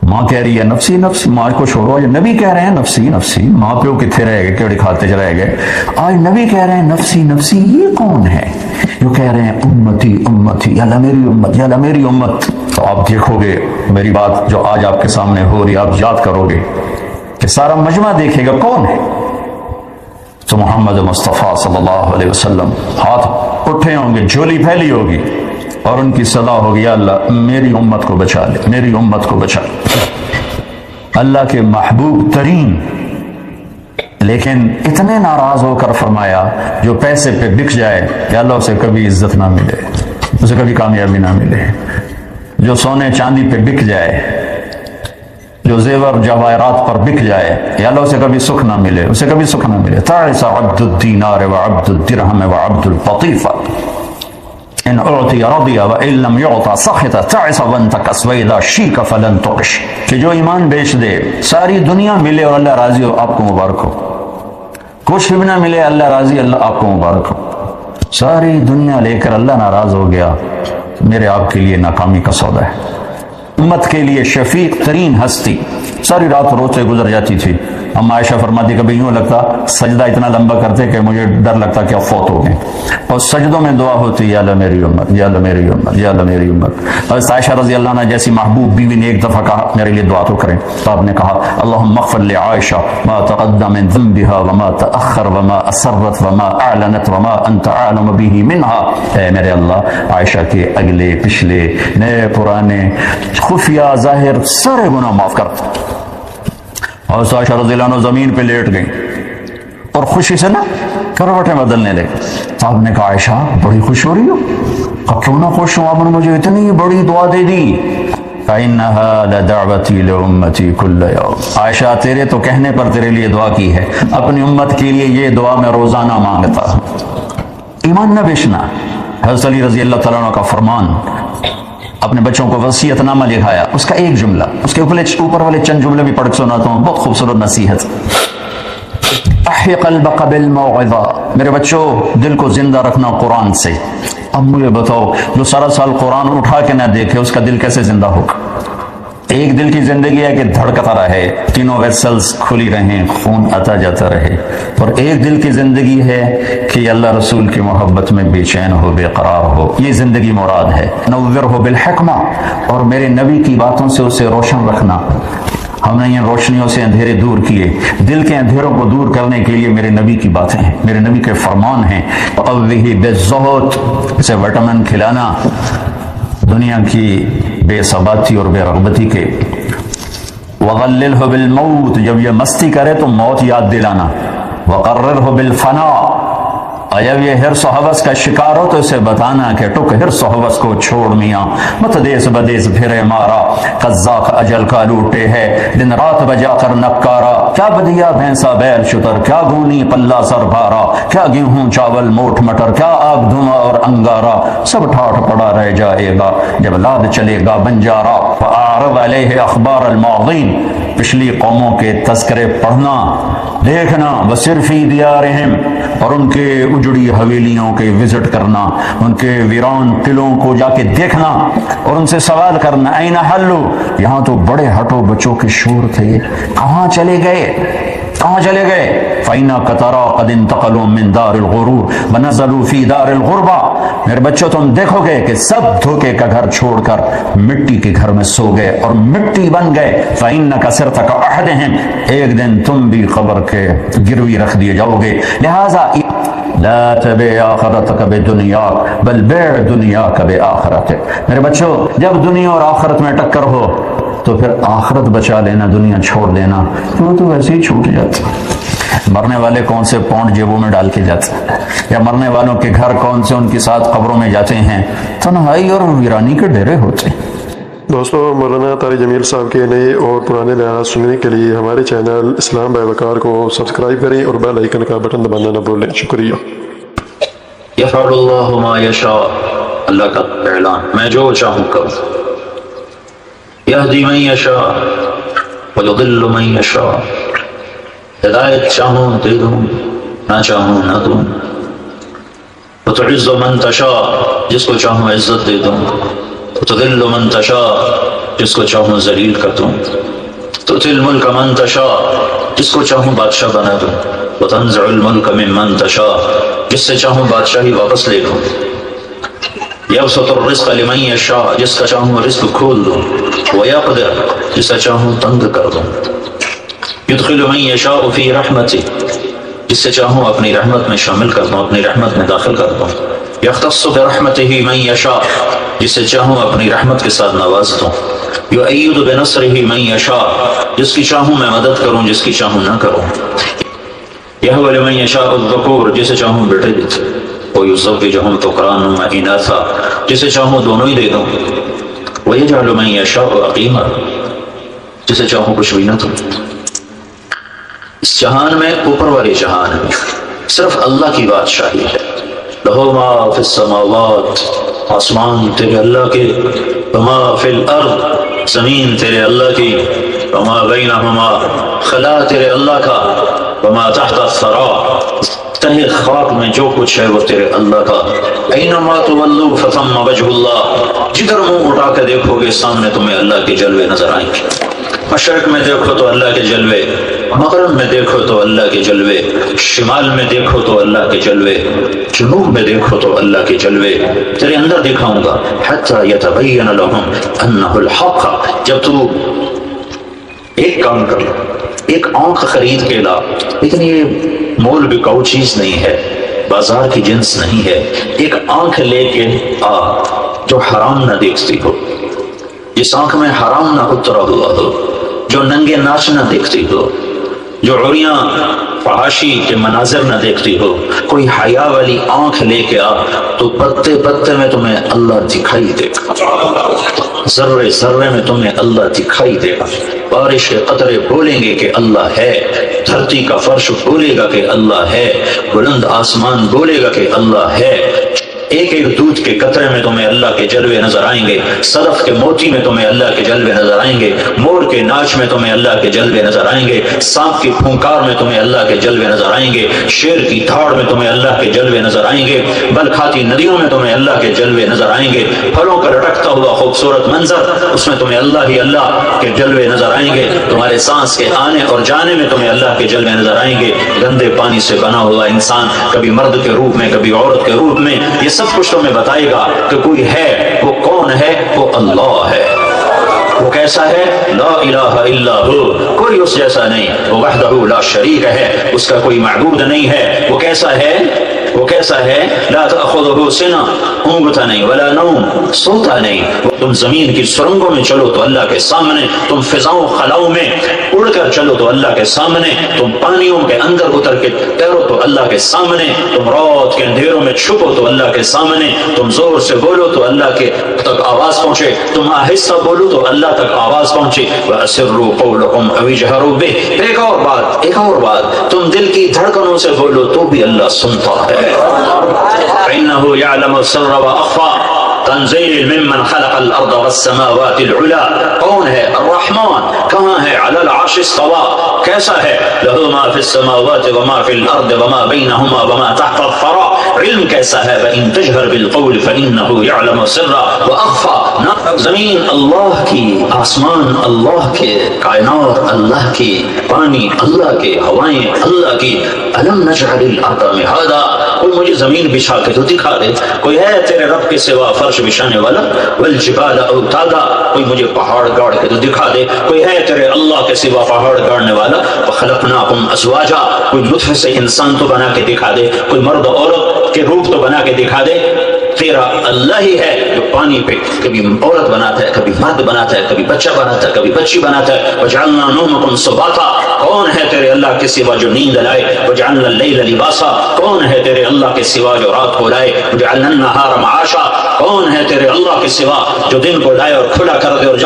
ماں کہہ رہی ہے نفسی نفسی، ماں کو چھوڑو، یہ نبی کہہ رہے ہیں نفسی نفسی، ماں پیو کتنے رہ گئے، کیڑے کھاتے رہ گئے، آج نبی کہہ رہے ہیں نفسی نفسی، یہ کون ہے؟ جو کہہ رہے ہیں امتی امتی، یا اللہ میری امت، یا اللہ میری امت۔ تو آپ دیکھو گے میری بات جو آج آپ کے سامنے ہو رہی، آپ یاد کرو گے کہ سارا مجمع دیکھے گا کون ہے، تو محمد مصطفیٰ صلی اللہ علیہ وسلم ہاتھ اٹھے ہوں گے، جھولی پھیلی ہوگی، اور ان کی صدا ہوگی یا اللہ میری امت کو بچا لے، میری امت کو بچا لے۔ اللہ کے محبوب ترین، لیکن اتنے ناراض ہو کر فرمایا جو پیسے پہ بک جائے یا اللہ اسے کبھی عزت نہ ملے، اسے کبھی کامیابی نہ ملے، جو سونے چاندی پہ بک جائے، جو زیور جواہرات پر بک جائے یا اللہ اسے کبھی سکھ نہ ملے، اسے کبھی سکھ نہ ملے۔ تعس عبد الدینار وعبد الدرہم وعبد القطیفہ، ان اعطی رضی وان لم یعطى سخط، تعس وانتکس واذا شیک فلن تقش، کہ جو ایمان بیچ دے، ساری دنیا ملے اور اللہ راضی ہو، آپ کو مبارک ہو، کچھ بھی نہ ملے اللہ راضی، اللہ آپ کو مبارک ہو، ساری دنیا لے کر اللہ ناراض ہو گیا، میرے آپ کے لیے ناکامی کا سودا ہے۔ امت کے لیے شفیق ترین ہستی، ساری رات روتے گزر جاتی تھی۔ ہم عائشہ فرماتی کبھی یوں لگتا سجدہ اتنا لمبا کرتے کہ مجھے ڈر لگتا کہ اب فوت ہو گئے، اور سجدوں میں دعا ہوتی یا اللہ میری امت، یا اللہ میری امت، یا اللہ میری امت۔ اور عائشہ رضی اللہ عنہ جیسی محبوب بیوی نے ایک دفعہ کہا میرے لیے دعا تو کریں، تو آپ نے کہا اللہم اغفر لعائشہ ما تقدم من ذنبها وما تأخر وما اسرت وما اعلنت وما انت اعلم به منها، اے میرے اللہ عائشہ کے اگلے پچھلے نئے پرانے خفیہ ظاہر سارے گناہ معاف کر۔ اور عائشہ رضی اللہ عنہ زمین پہ لیٹ گئی اور خوشی سے نا کروٹیں بدلنے لگے۔ آپ نے کہا عائشہ بڑی خوش ہو رہی ہو؟ کہا کیوں نہ خوش ہوں، آپ نے مجھے اتنی بڑی دعا دے دی۔ فَإِنَّهَا لَدَعْوَتِي لِأُمَّتِي كُلَّ يَوْمٍ، عائشہ تیرے تو کہنے پر تیرے لیے دعا کی ہے، اپنی امت کے لیے یہ دعا میں روزانہ مانگتا۔ ایمان نہ بیچنا، حضرت علی رضی اللہ تعالیٰ عنہ کا فرمان، اپنے بچوں کو وصیت نامہ لکھایا، اس کا ایک جملہ، اس کے اوپر والے چند جملے بھی پڑھ کے سناتا ہوں، بہت خوبصورت نصیحت۔ احی قلبک بالموعظہ، میرے بچوں دل کو زندہ رکھنا قرآن سے۔ اب مجھے بتاؤ جو سارا سال قرآن اٹھا کے نہ دیکھے اس کا دل کیسے زندہ ہوگا؟ ایک دل کی زندگی ہے کہ دھڑکتا رہے، تینوں ویسلز کھلی رہیں، خون آتا جاتا رہے، اور ایک دل کی زندگی ہے کہ اللہ رسول کی محبت میں بے چین ہو، بے قرار ہو، یہ زندگی مراد ہے۔ نورہ بالحکمہ، اور میرے نبی کی باتوں سے اسے روشن رکھنا۔ ہم نے ان روشنیوں سے اندھیرے دور کیے، دل کے اندھیروں کو دور کرنے کے لیے میرے نبی کی باتیں ہیں، میرے نبی کے فرمان ہیں۔ قویہ بالزہد، اسے وٹامن کھلانا، دنیا کی بے ثباتی اور بے رغبتی کے وغللہ بالموت، جب یہ مستی کرے تو موت یاد دلانا، وقررہ بالفنا، اور جب یہ حرص و حوث کا شکار ہو تو اسے بتانا کہ ٹک حرص و حوث کو چھوڑ میاں، مت دیس بدیس پھرے مارا، قزاق اجل کا لوٹے ہے دن رات بجا کر نکارا، کیا بدیا بھینسا بیل شتر، کیا گونی پلہ سر بھارا، کیا گیہوں چاول موٹ مٹر، کیا آگ دھواں اور انگارا، سب ٹھاٹھ پڑا رہ جائے گا جب لاد چلے گا بنجارا۔ فأعرض علیہ اخبار الماضین، پچھلی قوموں کے تذکرے پڑھنا دیکھنا، وسر فی دیارہم، اور ان کے اجڑی حویلیوں کے وزٹ کرنا، ان کے ویران قلعوں کو جا کے دیکھنا اور ان سے سوال کرنا، این حلو، یہاں تو بڑے ہٹو بچوں کے شور تھے، کہاں چلے گئے، کہاں چلے گئے؟ فَإِنَّ قَتَرَا قَدْ انتقلوا من دار الغرور وَنَزَلوا فِي دار الغربہ، میرے بچوں تم دیکھو گے کہ سب دھوکے کا گھر چھوڑ کر مٹی کے گھر میں سو گئے اور مٹی بن گئے۔ فَإِنَّكَ صِرْتَ كَأَحَدِهِمْ، ایک دن تم بھی قبر کے گروی رکھ دیے جاؤ گے، لہذا لا تبع آخرتک بدنیاک بل بیع دنیاک بآخرتک، میرے بچوں جب دنیا اور آخرت میں ٹکر ہو تو پھر آخرت بچا لینا، دنیا چھوڑ دینا، تو ویسے ہی چھوٹ جاتا۔ مرنے والے کون سے پونڈ جیبوں میں ڈال کے جاتے ہیں، یا مرنے والوں کے گھر کون سے ان کے ساتھ قبروں میں جاتے ہیں، تنہائی اور ویرانی کے ڈیرے ہوتے ہیں۔ دوستو، مولانا طارق جمیل صاحب کے نئے اور پرانے بیانات سننے کے لیے ہمارے چینل اسلام بائی وقار کو سبسکرائب کریں اور بیل آئیکن کا بٹن دبانا نہ بھولیں۔ شکریہ۔ یفعل اللہ ما یشاء، اللہ کا اعلان، میں جو چاہوں کروں، یہدی من یشاء ویضل من یشاء، ہدایت چاہوں دے دوں، نہ چاہوں نہ دوں، وتعز من تشاء، جس کو چاہوں عزت دے دوں، وتذل من تشاء، جس کو چاہوں ذلیل کر دوں، تؤتی الملک من تشاء، جس کو چاہوں بادشاہ بنا دوں، وتنزع الملک ممن تشاء، جس سے چاہوں بادشاہی واپس لے لوں، یبسط الرزق لمن یشاء، جس کا چاہوں رزق کھول دوں، ویقدر، جس کا چاہوں تنگ کر دوں، یدخل من یشاء فی رحمتہ، جس سے چاہوں اپنی رحمت میں شامل کر دوں، اپنی رحمت میں داخل کر دوں، یختص برحمتہ من یشاء، جس سے چاہوں اپنی رحمت کے ساتھ نواز دوں، یؤید بنصرہ من یشاء، جس کی چاہوں میں مدد کروں، جس کی چاہوں نہ کروں، یہب لمن یشاء الذکور، جسے چاہوں بیٹے دیتے، ویزوجہم ذکرانا واناثا، جسے چاہوں دونوں ہی دے دوں، ویجعل من یشاء عقیما، جسے چاہوں کچھ بھی نہ دوں۔ اس جہان میں، اوپر والے جہان میں صرف اللہ کی بادشاہی ہے۔ لہو ما فی السماوات، آسمان تیرے اللہ کے، وما فی الارض، زمین تیرے اللہ کی، وما بینہما، خلا تیرے اللہ کا، وما تحت الثری، تہ خاک میں جو کچھ ہے وہ تیرے اللہ کا۔ اینما تولوا فثم وجہ اللہ، جدھر منہ اٹھا کے دیکھو گے سامنے تمہیں اللہ کے جلوے نظر آئیں گے۔ مشرق میں دیکھو تو اللہ کے جلوے، مغرب میں دیکھو تو اللہ کے جلوے، شمال میں دیکھو تو اللہ کے جلوے، جنوب میں دیکھو تو اللہ کے جلوے تیرے اندر دکھاؤں گا۔ حتی یتبین لہم انہ الحق، جب تو ایک کام کر، ایک آنکھ خرید کے لا، لیکن یہ مول بکاؤ چیز نہیں ہے، بازار کی جنس نہیں ہے، ایک آنکھ لے کے آ جو حرام نہ دیکھتی ہو، جس آنکھ میں حرام نہ اترا ہوا ہو، جو ننگے ناچ نہ دیکھتی ہو، جو عریاں فحاشی کے مناظر نہ دیکھتی ہو، کوئی حیا والی آنکھ لے کے آ تو پتے پتے میں تمہیں اللہ دکھائی دے گا، ذرے ذرے میں تمہیں اللہ دکھائی دے گا۔ بارش کے قطرے بولیں گے کہ اللہ ہے، دھرتی کا فرش بولے گا کہ اللہ ہے، بلند آسمان بولے گا کہ اللہ ہے، ایک ایک دودھ کے قطرے میں تمہیں اللہ کے جلوے نظر آئیں گے، صدف کے موتی میں تمہیں اللہ کے جلوے نظر آئیں گے، مور کے ناچ میں تمہیں اللہ کے جلوے نظر آئیں گے، سانپ کی پھونکار میں تمہیں اللہ کے جلوے نظر آئیں گے، شیر کی دھاڑ میں تمہیں اللہ کے جلوے نظر آئیں گے، بل کھاتی ندیوں میں تمہیں اللہ کے جلوے نظر آئیں گے، پھلوں کا لٹکتا ہوا خوبصورت منظر، اس میں تمہیں اللہ ہی اللہ کے جلوے نظر آئیں گے، تمہارے سانس کے آنے اور جانے میں تمہیں اللہ کے جلوے نظر آئیں گے، گندے پانی سے بنا ہوا انسان کبھی مرد کے روپ میں کبھی عورت کے روپ میں، یہ سب کچھ تمہیں بتائے گا کہ کوئی ہے، وہ کون ہے؟ وہ اللہ ہے۔ وہ کیسا ہے؟ لا الہ الا ہو، کوئی اس جیسا نہیں، وہ وحدہ لا شریک ہے، اس کا کوئی معبود نہیں ہے۔ وہ کیسا ہے؟ وہ کیسا ہے؟ لا تأخذہ سنہ، اونگتا نہیں، ولا نوم، سوتا نہیں۔ تم زمین کی سرنگوں میں چلو تو اللہ کے سامنے، تم فضاؤں خلاؤں میں اڑ کر چلو تو اللہ کے سامنے، تم پانیوں کے اندر اتر کے تیرو تو اللہ کے سامنے، تم رات کے اندھیروں میں چھپو تو اللہ کے سامنے، تم زور سے بولو تو اللہ کے تک آواز پہنچے، تم آہستہ بولو تو اللہ تک آواز پہنچے۔ وَأَسِرُّوا قَوْلَكُمْ أَوْ اجْهَرُوا بِهِ۔ ایک اور بات، تم دل کی دھڑکنوں سے بولو تو بھی اللہ سنتا ہے۔ فَإِنَّهُ يَعْلَمُ السِّرَّ وَأَخْفَى۔ تنزیل ممن خلق الارض والسماوات العلا، کون ہے؟ الرحمن، کہاں ہے؟ علی العرش استوى، کیسا ہے؟ لہ ما فی السماوات وما فی الارض وما بینہما وما تحت الثرى، علم کیسا ہے؟ وَإِن تجہر بالقول فإنه يعلم السر وأخفى۔ زمین اللہ کی، آسمان اللہ کے، کائنات اللہ کی، پانی اللہ کے، ہوائیں اللہ کی۔ الم نجعل الارض مہادا، کوئی مجھے زمین بچھا کے تو دکھا دے، کوئی ہے تیرے رب کے سوا فرش بچھانے والا؟ والجبال اوتادا، کوئی مجھے پہاڑ گاڑ کے تو دکھا دے، کوئی ہے تیرے اللہ کے سوا پہاڑ گاڑنے والا؟ وخلقناکم ازواجا، کوئی نطفے سے انسان تو بنا کے دکھا دے، کوئی مرد عورت کے روپ تو بنا کے دکھا دے۔ تیرا اللہ ہی ہے جو پانی پہ کبھی عورت بناتا ہے، کبھی مرد بناتا ہے، کبھی بچہ بناتا ہے، کبھی بچی بناتا ہے۔ وجعلنا نومکم سباتا، کون ہے تیرے اللہ کے سوا جو نیند لائے؟ وجعلنا اللیل لباسا، کون ہے تیرے اللہ کے سوا جو رات کو لائے؟ وجعلنا النہار معاشا، کون ہے تیرے اللہ کے سوا جو دن کو لائے اور کھلا کر دے، اور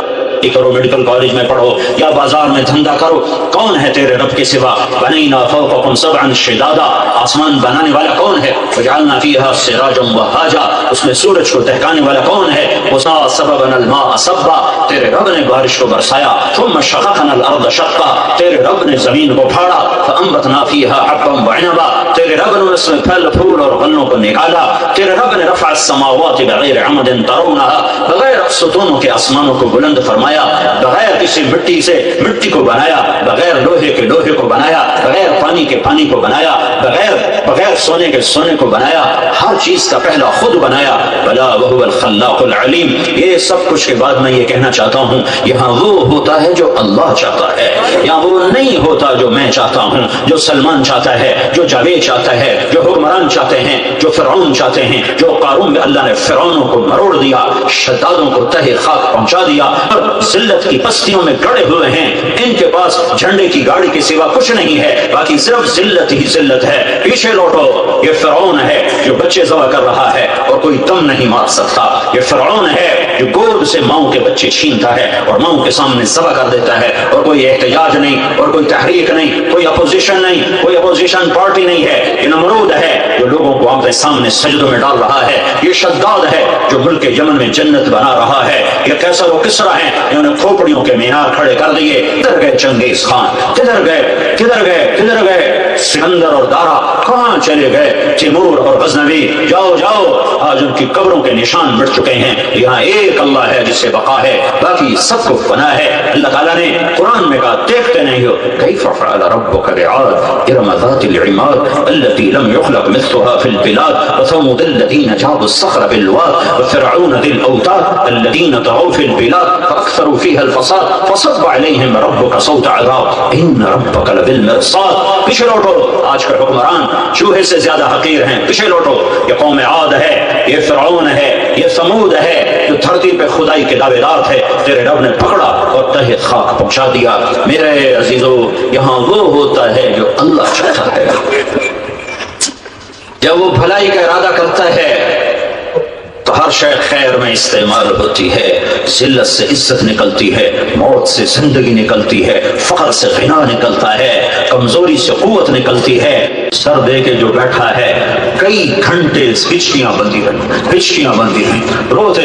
کرو میڈیکل کالج میں پڑھو یا بازار میں دھندا کرو، کون ہے تیرے رب کے سوا؟ بنینا فوقکم سبعا شدادا، آسمان بنانے والا کون ہے؟ وجعلنا فیہا سراجا وہاجا، اس میں سورج کو دہکانے والا کون ہے؟ وسا سببنا الماء صبا، تیرے رب نے بارش کو برسایا۔ ثم شققنا الارض شقا، تیرے رب نے زمین کو پھاڑا۔ فانبتنا فیہا حبا وعنبا، تیرے رب نے اس میں پھل پھول اور غلوں کو نکالا۔ تیرے رب نے رفع السماوات بغیر عمد ترونها، بغیر ستونوں کے آسمانوں کو بلند فرمایا، بغیر کسی مٹی سے مٹی کو بنایا، بغیر لوہے کے لوہے کو بنایا، بغیر پانی کے پانی کو بنایا، بغیر سونے کے سونے کو بنایا، ہر چیز کا پہلا خود بنایا۔ بلا وهو الخلاق العلیم، یہ سب کچھ کے بعد میں یہ کہنا چاہتا ہوں، یہاں وہ ہوتا ہے جو اللہ چاہتا ہے، یہاں وہ نہیں ہوتا جو میں چاہتا ہوں، جو سلمان چاہتا ہے، جو جاوید چاہتا ہے، جو حکمران چاہتے ہیں، جو فرعون چاہتے ہیں، جو قارون میں اللہ نے فرعونوں کو مروڑ دیا، شدادوں کو تہہ خاک پہنچا دیا، ذلت کی پستیوں میں گڑے ہوئے ہیں، ان کے پاس جھنڈے کی گاڑی کے سوا کچھ نہیں ہے، باقی صرف ذلت ہی ذلت ہے۔ پیچھے لوٹو، یہ فرعون ہے جو بچے ذبح کر رہا ہے اور کوئی دم نہیں مار سکتا، یہ فرعون ہے جو گود سے ماؤں کے بچے چھینتا ہے اور ماؤں کے سامنے ذبح کر دیتا ہے، اور کوئی احتجاج نہیں، اور کوئی تحریک نہیں، کوئی اپوزیشن نہیں، کوئی اپوزیشن پارٹی نہیں ہے۔ یہ نمرود ہے جو لوگوں کو اپنے سامنے سجدوں میں ڈال رہا ہے، یہ شداد ہے جو ملک یمن میں جنت بنا رہا ہے، یہ کیسر و کسرا ہے، انہوں نے کھوپڑیوں کے مینار کھڑے کر دیے۔ کدھر گئے چنگیز خان؟ کدھر گئے؟ کدھر گئے؟ کدھر گئے؟ سکندر اور دارا کہاں چلے گئے؟ تیمور اور غزنوی جاؤ جاؤ، آج ان کی قبروں کے نشان مٹ چکے ہیں۔ یہاں ایک اللہ ہے جس سے بقا ہے، باقی سب کو فنا ہے۔ اللہ تعالیٰ نے قرآن میں کہا دیکھتے نہیں ہو کیف فعل ربک بعاد ارم ذات العماد التي لم يخلق مثلها في البلاد وثمود الذين جابوا الصخر بالواد وفرعون ذي الاوتاد الذين طغوا في البلاد فاكثروا فيها الفساد فصب عليهم ربك صوت عذاب ان ربك لبالمرصاد۔ پیچھے لوٹو، آج کے حکمران چوہے سے زیادہ حقیر ہیں، پیچھے لوٹو، یہ قوم عاد ہے، یہ فرعون ہے، یہ ثمود ہے جو دھرتی پہ خدائی کے دعوے دار تھے، تیرے رب نے پکڑا اور تہہ خاک پہنچا دیا۔ میرے عزیزو، یہاں وہ ہوتا ہے جو اللہ چاہتا ہے، جب وہ بھلائی کا ارادہ کرتا ہے تو ہر شے خیر میں استعمال ہوتی ہے، ذلت سے عزت نکلتی ہے، موت سے زندگی نکلتی ہے، فقر سے غنا نکلتا ہے، کمزوری سے قوت نکلتی ہے۔ سر دے کے جو بیٹھا ہے کئی گھنٹے ہچکیاں بندی رہیں، روتے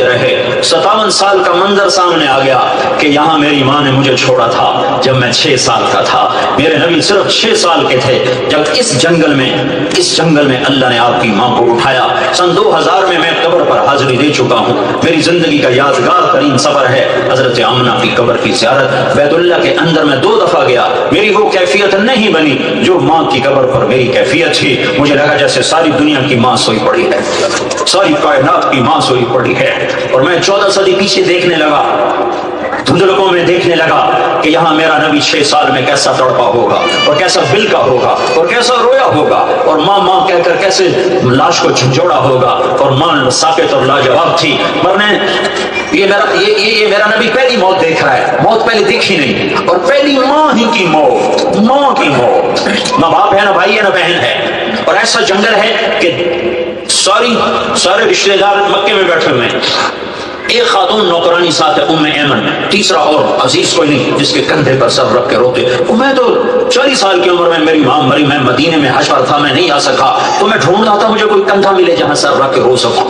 رہے۔ 57 سال کا منظر سامنے آ گیا کہ یہاں میری ماں نے مجھے چھوڑا تھا جب میں 6 سال کا تھا، میرے نبی صرف 6 سال کے تھے جب اس جنگل میں اللہ نے آپ کی ماں کو اٹھایا۔ سن 2000 میں قبر پر حاضری دے چکا ہوں، میری زندگی کا یادگار ترین سفر ہے حضرت آمنہ کی قبر کی زیارت۔ بیت اللہ کے اندر میں 2 دفعہ گیا، میری وہ کیفیت نہیں بنی جو ماں کی قبر پر میری کیفیت تھی۔ مجھے لگا جیسے ساری دنیا کی ماں سوئی پڑی ہے، ساری کائنات کی ماں سوئی پڑی ہے، اور میں 14 صدی پیچھے دیکھنے لگا دھندلکوں میں دیکھنے لگا کہ یہاں میرا نبی 6 سال میں کیسا تڑپا ہوگا اور کیسا بلکا ہوگا اور کیسا رویا ہوگا اور ماں ماں کہہ کر کیسے لاش کو جھنجھوڑا ہوگا، اور ماں ساکت اور لاجواب تھی۔ یہ میرا نبی پہلی موت دیکھ رہا ہے، موت پہلے دیکھی نہیں، اور پہلی ماں ہی کی موت، ماں کی موت۔ نہ باپ ہے، نہ بھائی ہے، نہ بہن ہے، اور ایسا جنگل ہے کہ سارے رشتے دار مکے میں بیٹھے ہوئے ہیں۔ ایک خاتون نوکرانی ساتھ ہے، ام ایمن، تیسرا اور عزیز کوئی نہیں جس کے کندھے پر سر رکھ کے روتے۔ میں تو 40 سال کی عمر میں میری ماں مری، میں مدینے میں حج پر تھا، میں نہیں آ سکا، تو میں ڈھونڈ رہا تھا مجھے کوئی کندھا ملے جہاں سر رکھ کے رو سکوں۔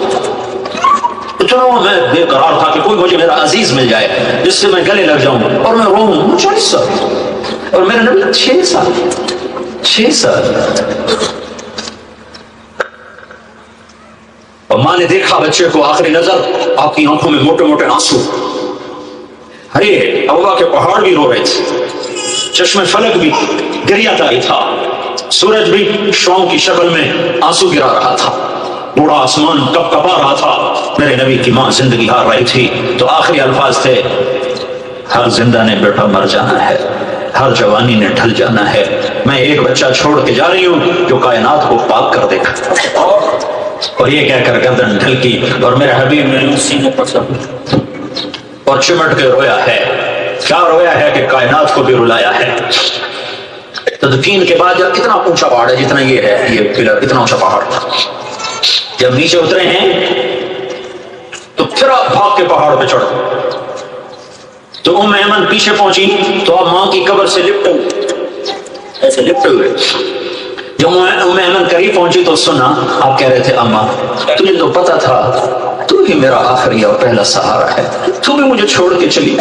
چلو میں بے قرار تھا کہ کوئی مجھے میرا عزیز مل جائے جس سے میں گلے لگ جاؤں اور میں روؤں۔ 40 سال اور میرا نبی 6 سال۔ اور ماں نے دیکھا بچے کو، آخری نظر، آپ کی آنکھوں میں موٹے موٹے آنسو۔ ارے ابوا کے پہاڑ بھی رو رہے تھے، چشم فلک بھی گریا تاری تھا، سورج بھی شام کی شکل میں آنسو گرا رہا تھا، بوڑھا آسمان کپ کپا رہا تھا۔ میرے نبی کی ماں زندگی ہار رہی تھی، تو آخری الفاظ تھے، ہر زندہ نے بیٹا مر جانا ہے، ہر جوانی نے ڈھل جانا ہے، میں ایک بچہ چھوڑ کے جا رہی ہوں جو کائنات کو پاک کر دے گا۔ اور یہ کہہ کر گردن ڈھلکی اور میرے حبیب نے سینے پر اور چمٹ کے رویا ہے۔ کیا رویا ہے کہ کائنات کو بھی رلایا ہے۔ تدفین کے بعد یار کتنا اونچا پہاڑ ہے، جتنا یہ ہے، یہ پلر اتنا اونچا پہاڑ تھا۔ جب نیچے اترے ہیں تو پھر آپ بھاگ کے پہاڑ پہ چڑھ، تو ام ایمن پیچھے پہنچی تو آپ ماں کی قبر سے ایسے لپٹے ہوئے۔ جب ام ایمن قریب پہنچی تو سنا آپ کہہ رہے تھے، اماں تجھے تو پتا تھا تو ہی میرا آخری اور پہلا سہارا ہے، تو بھی مجھے چھوڑ کے چلی،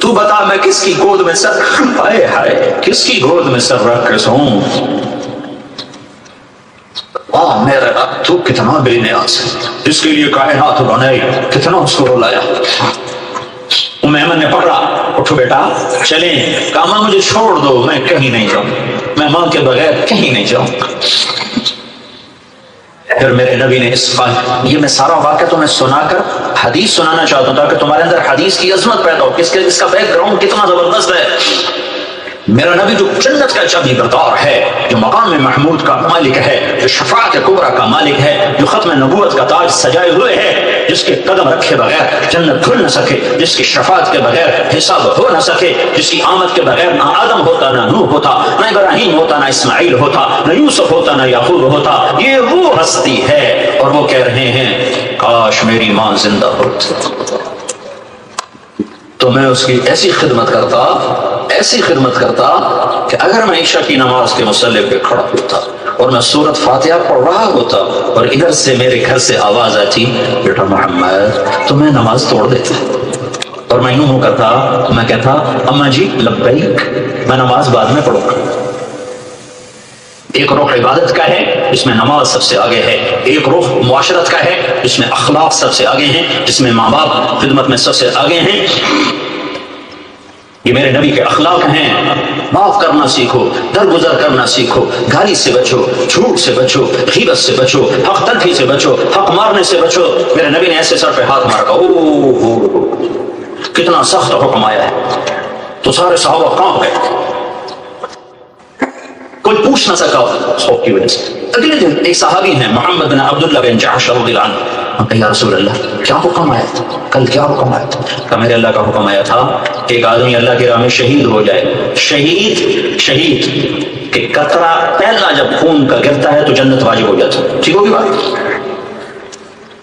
تو بتا میں کس کی گود میں سر، ہائے ہائے کس کی گود میں سر رکھ کے سوں۔ میرا رب تو کتنا بے نیاز ہے، جس کے لیے کائنات بنائی، کتنا اس کو رلایا۔ ام ایمن نے پکڑا، اٹھو بیٹا چلیں، کہا ماں مجھے چھوڑ دو، میں کہیں نہیں جاؤں، میں ماں کے بغیر کہیں نہیں جاؤں۔ پھر میرے نبی نے یہ میں سارا واقعہ تمہیں سنا کر حدیث سنانا چاہتا ہوں تاکہ تمہارے اندر حدیث کی عظمت پیدا ہو، اس کا بیک گراؤنڈ کتنا زبردست ہے۔ میرا نبی جو جنت کا چابی بردار ہے، جو مقام محمود کا مالک ہے، جو شفاعت کبریٰ کا مالک ہے، جو ختم نبوت کا تاج سجائے ہوئے ہے، جس کے قدم رکھے بغیر جنت کھل نہ سکے، جس کی شفاعت کے بغیر حساب ہو نہ سکے، جس کی آمد کے بغیر نہ آدم ہوتا، نہ نوح ہوتا، نہ ابراہیم ہوتا، نہ اسماعیل ہوتا، نہ یوسف ہوتا، نہ یعقوب ہوتا، یہ وہ ہستی ہے۔ اور وہ کہہ رہے ہیں کاش میری ماں زندہ ہوتی تو میں اس کی ایسی خدمت کرتا کہ اگر میں عشاء کی نماز کے مصلی پہ کھڑا ہوتا اور میں سورۃ فاتحہ پڑھ رہا ہوتا اور ادھر سے میرے گھر سے آواز آتی بیٹا محمد، تو میں نماز توڑ دیتا اور میں یوں کرتا، میں کہتا اماں جی لبیک، میں نماز بعد میں پڑھوں گا۔ ایک رخ عبادت کا ہے جس میں نماز سب سے آگے ہے، ایک رخ معاشرت کا ہے جس میں اخلاق سب سے آگے ہیں، جس میں ماں باپ خدمت میں سب سے آگے ہیں۔ یہ میرے نبی کے اخلاق ہیں۔ معاف کرنا سیکھو، درگزر کرنا سیکھو، گالی سے بچو، جھوٹ سے بچو، غیبت سے بچو، حق تلفی سے بچو، حق مارنے سے بچو۔ میرے نبی نے ایسے سر پہ ہاتھ مارا، اوہ کتنا سخت حکم آیا ہے، تو سارے صحابہ کانپ گئے، کوئی پوچھ نہ سکا خوف کی وجہ سے۔ اگلے دن ایک صحابی ہیں محمد بن عبداللہ بن جحش رضی اللہ عنہ، کہ یا رسول اللہ کیا حکم آیا تھا، کل کیا حکم آیا تھا؟ کہ میرے اللہ کا حکم آیا تھا کہ ایک آدمی اللہ کی راہ میں شہید ہو جائے، شہید کہ قطرہ پہلا جب خون کا گرتا ہے تو جنت واجب ہو جاتا ہے، ٹھیک ہوگی بات؟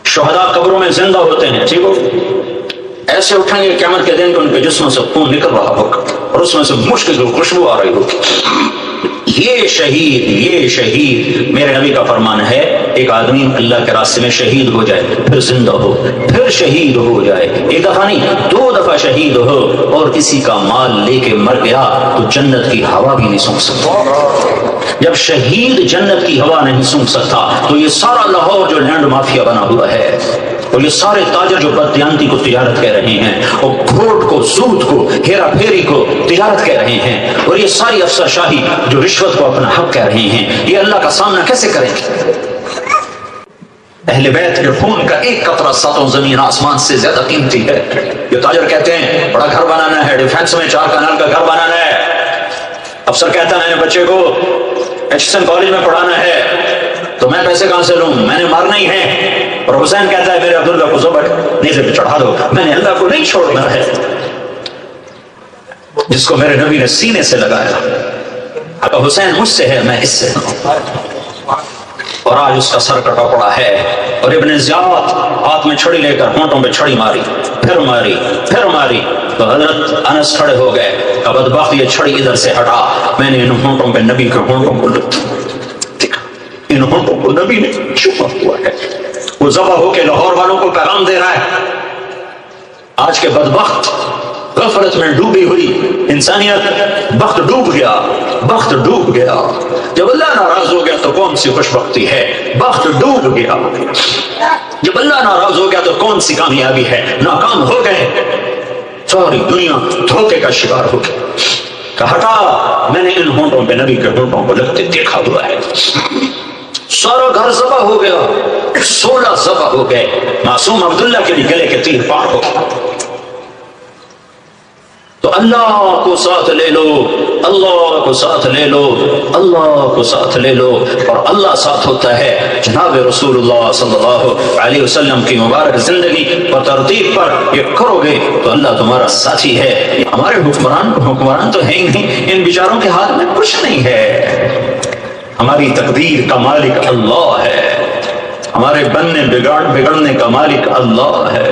شہداء قبروں میں زندہ ہوتے ہیں، ٹھیک ہو، ایسے اٹھیں گے قیامت کے دن کہ ان کے جسموں سے خون نکل رہا ہوگا اور اس میں سے مشک کی خوشبو آ رہی ہوگی۔ یہ شہید میرے نبی کا فرمان ہے، ایک آدمی اللہ کے راستے میں شہید ہو جائے، پھر زندہ ہو، پھر شہید ہو جائے، ایک دفعہ نہیں 2 دفعہ شہید ہو اور کسی کا مال لے کے مر گیا تو جنت کی ہوا بھی نہیں سونگھ سکتا۔ جب شہید جنت کی ہوا نہیں سونگھ سکتا تو یہ سارا لاہور جو لینڈ مافیا بنا ہوا ہے اور یہ سارے تاجر جو بددیانتی کو تجارت کہہ رہے ہیں اور گھوٹ کو، سود کو، ہیرا پھیری کو تجارت کہہ رہے ہیں اور یہ ساری افسر شاہی جو رشوت کو اپنا حق کہہ رہے ہیں، یہ اللہ کا سامنا کیسے کریں گے؟ اہل بیت کے خون کا ایک قطرہ 7 زمین آسمان سے زیادہ قیمتی ہے۔ یہ تاجر کہتے ہیں بڑا گھر بنانا ہے، ڈیفینس میں 4 کنال کا گھر بنانا ہے، افسر کہتا ہے میں بچے کو ایچسن کالج میں پڑھانا ہے تو میں پیسے کہاں سے لوں، میں نے مارنا ہی ہے، اور حسین کہتا ہے میرے عبداللہ کو زبر نیزے پہ چڑھا دو، میں نے اللہ کو نہیں چھوڑنا ہے جس کو میرے نبی نے سینے سے لگایا، اب حسین مجھ سے ہے میں اس سے ہوں، اور آج اس کا سر کٹا پڑا ہے، اور ابن زیاد ہاتھ میں چھڑی لے کر ہونٹوں پہ چھڑی ماری، پھر ماری، پھر ماری، تو حضرت انس کھڑے ہو گئے، اب بدبخت یہ چھڑی ادھر سے ہٹا، میں نے ان ہونٹوں پہ نبی کے ہونٹوں کو دیکھا، ان ہونٹوں کو نبی نے چھپا ہوا ہے، وہ ذبح ہو کے لاہور والوں کو پیغام دے رہا ہے۔ آج کے بدبخت غفلت میں ڈوبی ہوئی انسانیت، بخت ڈوب گیا، بخت ڈوب گیا، جب اللہ ناراض ہو گیا تو کون سی خوش بختی ہے، بخت ڈوب گیا، جب اللہ ناراض ہو گیا تو کون سی کامیابی ہے، ناکام ہو گئے، ساری دنیا دھوکے کا شکار ہو گئی، کہ ہٹا میں نے ان ہونٹوں پہ نبی کے ہونٹوں کو لگتے دیکھا ہوا ہے، سارا گھر ذبح ہو گیا، 16 ذبح ہو گئے، معصوم عبداللہ کے بھی گلے کے تیر پار ہو گئے، تو اللہ کو ساتھ لے لو، اللہ کو ساتھ لے لو، اللہ کو ساتھ لے لو، اور اللہ ساتھ ہوتا ہے جناب رسول اللہ صلی اللہ علیہ وسلم کی مبارک زندگی اور ترتیب پر یہ کرو گے تو اللہ تمہارا ساتھی ہے۔ ہمارے حکمران تو ہیں ہی نہیں، ان بیچاروں کے ہاتھ میں کچھ نہیں ہے، ہماری تقدیر کا مالک اللہ ہے، ہمارے بننے بگڑنے کا مالک اللہ ہے۔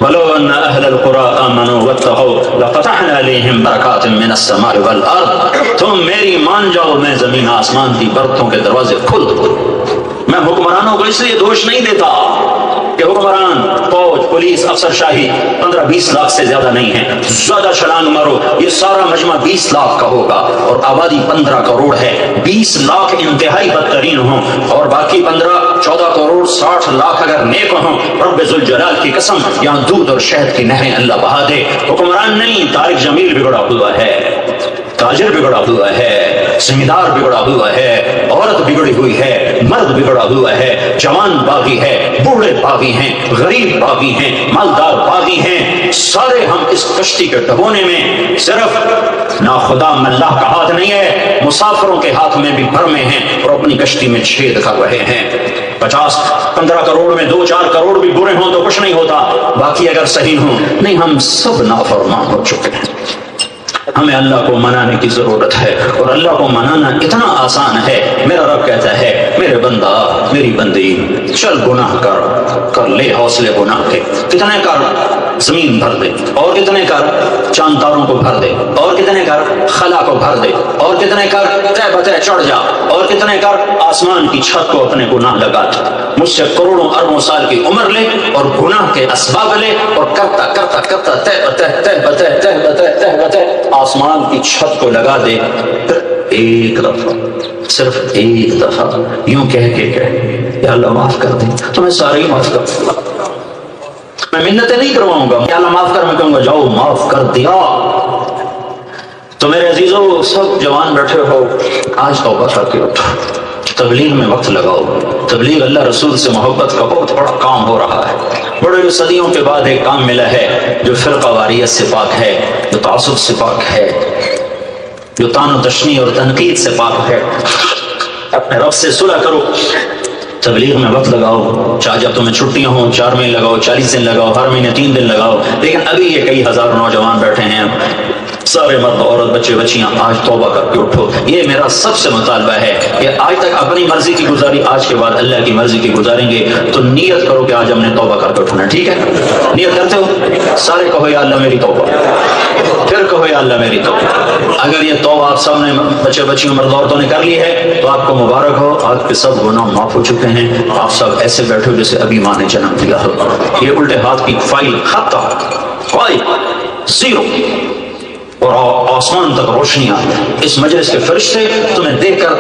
وَلَوْ أَنَّ أَهْلَ الْقُرَىٰ آمَنُوا وَاتَّقَوْا لَفَتَحْنَا عَلَيْهِمْ بَرَكَاتٍ مِّنَ السَّمَاءِ وَالْأَرْضِ، تم میری مان جاؤ میں زمین آسمان کی برتوں کے دروازے کھول دوں۔ میں حکمرانوں کو اس لیے دوش نہیں دیتا کہ حکمران فوج پولیس افسر شاہی 15-20 لاکھ سے زیادہ نہیں ہے، زیادہ چھلانگ مارو، یہ سارا مجمع 20 لاکھ کا ہوگا اور آبادی 15 کروڑ ہے، 20 لاکھ انتہائی بدترین ہوں اور باقی 15-14 کروڑ 60 لاکھ اگر نیک ہوں، رب ذوالجلال کی قسم یہاں دودھ اور شہد کی نہریں اللہ بہا دے۔ حکمران نہیں، طارق جمیل بگڑا ہوا ہے، تاجر بگڑا ہوا ہے، زمیندار بگڑا ہوا ہے، عورت بگڑی ہوئی ہے، مرد بگڑا ہوا ہے، جوان باغی ہے، بوڑھے باغی ہیں، غریب باغی ہیں، مالدار باغی ہیں، سارے ہم اس کشتی کے ڈبونے میں، صرف نا خدا ملاح کا ہاتھ نہیں ہے، مسافروں کے ہاتھ میں بھی بھرمے ہیں اور اپنی کشتی میں چھید کر رہے ہیں۔ 50-15 کروڑ میں 2-4 کروڑ بھی برے ہوں تو کچھ نہیں ہوتا، باقی اگر صحیح ہوں نہیں، ہم سب نافرمان ہو چکے ہیں۔ ہمیں اللہ کو منانے کی ضرورت ہے، اور اللہ کو منانا اتنا آسان ہے۔ میرا رب کہتا ہے میرے بندہ میری بندی چل گناہ کر لے حوصلے گناہ کے، کتنے کر زمین بھر دے، اور کتنے کر چاند تاروں کو بھر دے، اور کتنے کر خلا کو بھر دے، اور کتنے کر تہ بتہ چڑھ جا، اور کتنے کر آسمان کی چھت کو اپنے گناہ لگا دے، مجھ سے کروڑوں اربوں سال کی عمر لے اور گناہ کے اسباب لے، اور کرتا کرتا کرتا تہ بتہ آسمان کی چھت کو لگا دے، پھر ایک دفعہ، صرف ایک دفعہ یوں کہہ کے یا اللہ معاف کر دے تو میں سارے ہی معاف کر دوں گا، میں منتیں نہیں کرواؤں گا، یا اللہ معاف کر، میں کہوں گا جاؤ معاف کر دیا۔ تو میرے عزیزو سب جوان بیٹھے ہو، آج توبہ کر کے اٹھو، تبلیغ میں وقت لگاؤ، تبلیغ اللہ رسول سے محبت کا بہت بڑا کام ہو رہا ہے، بڑے صدیوں کے بعد ایک کام ملا ہے جو فرقہ واریت سے پاک ہے، جو تعصب سے پاک ہے، جو طعن و تشنیع اور تنقید سے پاک ہے۔ اپنے رب سے صلح کرو، تبلیغ میں وقت لگاؤ، چاہے جب تمہیں چھٹیاں ہوں 4 مہینے لگاؤ، 40 دن لگاؤ، ہر مہینے 3 دن لگاؤ، لیکن ابھی یہ کئی ہزار نوجوان بیٹھے ہیں، سارے مرد عورت بچے بچیاں، آج توبہ کر کے اٹھو۔ یہ میرا سب سے مطالبہ ہے کہ آج تک اپنی مرضی کی گزاری، آج کے بعد اللہ کی مرضی کی گزاریں گے، تو نیت کرو کہ آج ہم نے توبہ کر کے اٹھنا ہے، ٹھیک ہے؟ نیت کرتے ہو؟ سارے کہو یا اللہ میری توبہ، پھر کہو یا اللہ میری توبہ۔ اگر یہ توبہ آپ سب نے بچے بچیوں مرد عورتوں نے کر لی ہے تو آپ کو مبارک ہو، آپ کے سب گناہ معاف ہو چکے ہیں، آپ سب ایسے بیٹھے ہو جیسے ابھی ماں نے جنم دیا ہو۔ یہ الٹے ہاتھ کی فائل خطہ، فائل 0، اور آسمان تک روشنیاں، اس مجلس کے فرشتے تمہیں دیکھ کر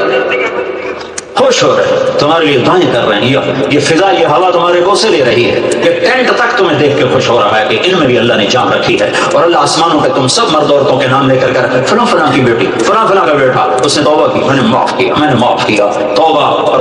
خوش ہو رہے ہیں، تمہارے لیے دعائیں کر رہے ہیں، یہ فضا یہ ہوا تمہارے کو سے لے رہی ہے، یہ ٹینٹ تک تمہیں دیکھ کے خوش ہو رہا ہے کہ ان میں بھی اللہ نے جان رکھی ہے، اور اللہ آسمانوں پہ تم سب مرد عورتوں کے نام لے کر فلاں فلاں کی بیٹی، فلاں فلاں کا بیٹا، اس نے توبہ کی، میں نے معاف کیا، میں نے معاف کیا، توبہ اور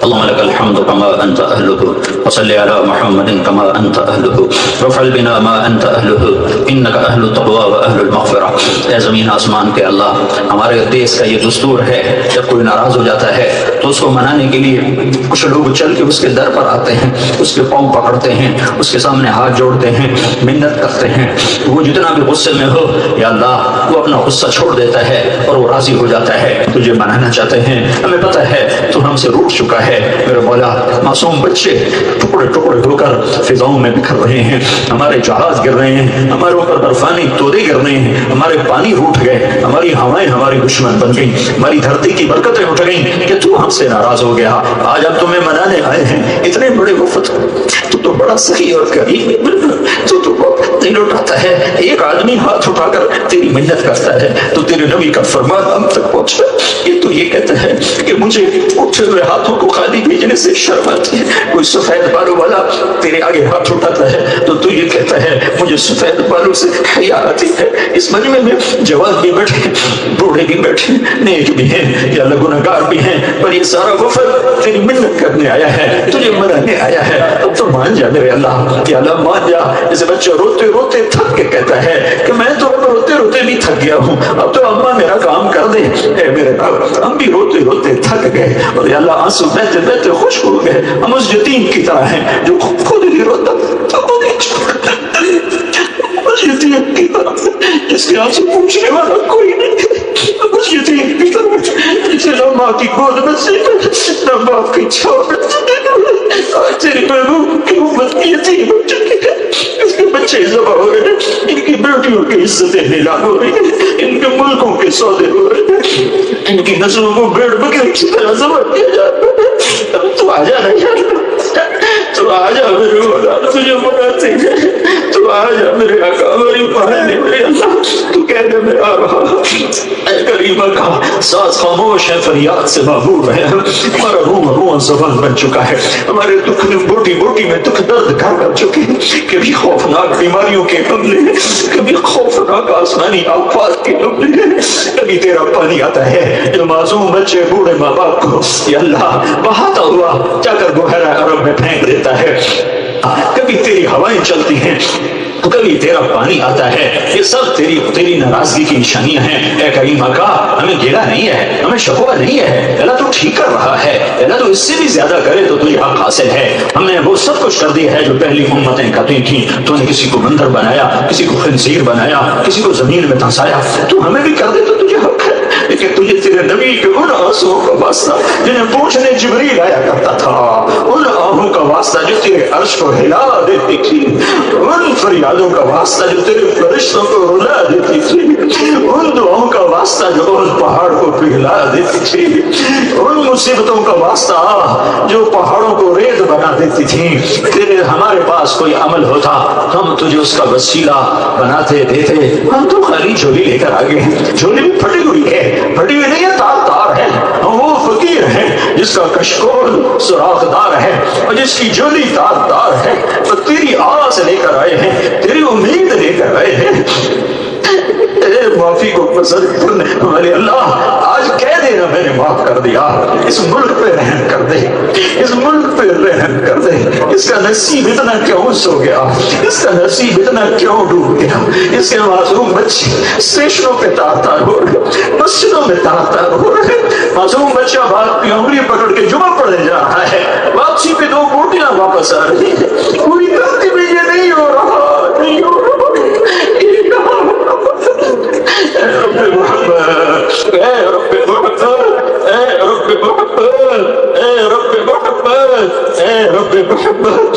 اللهم لك الحمد كما أنت أهله وصل على محمد كما أنت أهله وافعل بنا ما أنت أهله إنك أهل التقوى وأهل المغفرة۔ اے زمین آسمان کے اللہ، ہمارے دیس کا یہ دستور ہے جب کوئی ناراض ہو جاتا ہے تو اس کو منانے کے لیے کچھ لوگ چل کے اس کے در پر آتے ہیں، اس کے پاؤں پکڑتے ہیں، اس کے سامنے ہاتھ جوڑتے ہیں، منت کرتے ہیں۔ وہ جتنا بھی غصے میں ہو یا اللہ وہ اپنا غصہ چھوڑ دیتا ہے اور وہ راضی ہو جاتا ہے، تجھے منانا چاہتے ہیں۔ ہمیں پتہ ہے تو ہم سے روٹ چکا ہے میرے مولا۔ معصوم بچے ٹکڑے ٹکڑے ہو کر فضاؤں میں بکھر رہے ہیں، ہمارے جہاز گر رہے ہیں، ہمارے اوپر برفانی تودے گر رہے ہیں، ہمارے پانی روٹ گئے، ہماری ہوائیں ہماری دشمن بن گئی، ہماری دھرتی کی برکتیں اٹھ گئیں کہ تو ہم سے ناراض ہو گیا۔ آج ہم تمہیں منانے آئے ہیں، اتنے بڑے وفد، تو بڑا سخی اور کریم، تو دل اٹھاتا ہے۔ ایک آدمی ہاتھ اٹھا کر تیری منت کرتا ہے تو تیرے نبی کا فرمان ہم تک پہنچا کہ تو یہ کہتا ہے کہ مجھے اٹھے ہوئے ہاتھوں کو خالی بھیجنے سے شرم آتی ہے۔ کوئی سفید بالوں والا تیرے آگے ہاتھ اٹھاتا ہے تو یہ کہتا ہے مجھے سفید بالوں سے حیا آتی ہے۔ اس مجمع میں جوان بھی بیٹھے، بوڑھے بھی بیٹھے، نیک بھی ہیں یا گنہگار بھی ہیں، پر یہ سارا وفد تیری منت کرنے آیا ہے، تجھے منانے آیا ہے۔ اب تو مان جا میرے اللہ، کہ اللہ مان جا۔ جیسے بچہ روتے روتے تھک کے کہتا ہے کہ میں تو اب روتے روتے بھی تھک گیا ہوں، اب تو اماں میرا کام کر دے۔ اے میرے رب، ہم بھی روتے روتے تھک گئے اور یا اللہ آنسو بہتے بہتے خشک ہو گئے۔ ہم اس یتیم کی طرح ہیں جو خود ہی روتا خود ہی چھوڑتا، اس یتیم کی طرح جس کے آنسو پوچھنے والا کوئی نہیں، اس یتیم کی طرح جسے نہ ماں کی گود نصیب نہ باپ کی چھاؤ نصیب۔ آج تیری محبوب کی امت کی یتیم ہو چکی ہے، اس کے بچے ذبح ہو رہے ہیں، ان کی بیٹیوں کی عزتیں نیلام ہو رہی ہیں، ان کے ملکوں کے سودے ہو رہے ہیں، ان کی نسلوں کو بھیڑ بکری کی طرح ذبح کیا جا رہا ہے۔ اب تو آ جا نہیں، تو آ جا میرے مولا، تجھے مناتے ہیں، تو آ جا میرے آقا، میری پہلے میرے اللہ، تو کہہ دے میں آ رہا۔ اے کریمہ کا ساز خاموش ہے، فریاد سے معمور ہے، ہمارا روح زبان بن چکا ہے، ہمارے دکھ میں بوٹی بوٹی میں دکھ درد گھر کر چکے ہیں۔ کبھی خوفناک بیماریوں کے حملے ہیں، کبھی خوفناک آسمانی آفات کے حملے ہیں، کبھی تیرا پانی آتا ہے جو معصوم بچے بوڑھے ماں باپ کو یا اللہ بہاتا ہوا جا کر بحیرہ عرب میں پھینک دیتا ہے، کبھی تیری ہوائیں چلتی ہیں، کبھی تیرا پانی آتا ہے۔ یہ سب تیری ناراضگی کی نشانیاں ہیں۔ اے کریم آقا، ہمیں گیلا نہیں ہے، ہمیں شکوہ نہیں ہے، اللہ تو ٹھیک کر رہا ہے، اللہ تو اس سے بھی زیادہ کرے تو تجھے حق حاصل ہے۔ ہم نے وہ سب کچھ کر دیا ہے جو پہلی امتیں کرتی تھیں، تو نے کسی کو بندر بنایا، کسی کو خنزیر بنایا، کسی کو زمین میں دھنسایا، تو ہمیں بھی کر دے تو تجھے حق ہے۔ لیکن تجھے تیرے نبی کے ان آنسوؤں کا واسطہ جنہیں پوچھنے جبریل آیا کرتا تھا، ان آہوں کا واسطہ جو تیرے عرش کو ہلا دیتی تھی، ان فریادوں کا واسطہ جو تیرے فرشتوں کو رلا دیتی تھی، ان دعاؤں کا واسطہ جو ان پہاڑ کو پگھلا دیتی تھی، ان مصیبتوں کا واسطہ جو پہاڑوں کو ریت بنا دیتی تھی۔ تیرے ہمارے پاس کوئی عمل ہوتا ہم تجھے اس کا وسیلہ بناتے دیتے، ہم تو خالی جھولی لے کر آگے ہیں، جھولی بھی پھٹی ہوئی ہے، پھٹی ہوئی نہیں ہے، تار تار ہے۔ ہم وہ فقیر ہیں جس کا کشکول سوراخ دار ہے اور جس کی جھولی تار تار ہے، تو تیری آس لے کر آئے ہیں، تیری امید لے کر آئے ہیں۔ اے معافی کو پسند کرنے والے اللہ، آج کہہ دینا میں نے معاف کر دیا، اس ملک پہ رحم کر دے، اس ملک پہ رحم کر دے۔ اس کا نصیب اتنا کیوں سو گیا، اس کا نصیب اتنا کیوں ڈوب گیا، اس کے معصوم بچے اسٹیشنوں پہ تار تار ہو رہے، مسجدوں میں تار تار ہو رہے۔ معصوم بچہ باپ کی انگلی پکڑ کے جمعہ پڑھنے جا رہا ہے، واپسی پہ 2 بوٹیاں واپس آ رہی ہیں، کوئی غلطی بھی یہ نہیں ہو رہا، نہیں ہو رہا۔ اے رب محمد، اے رب محمد، اے رب محمد، اے رب محمد، اے رب محمد،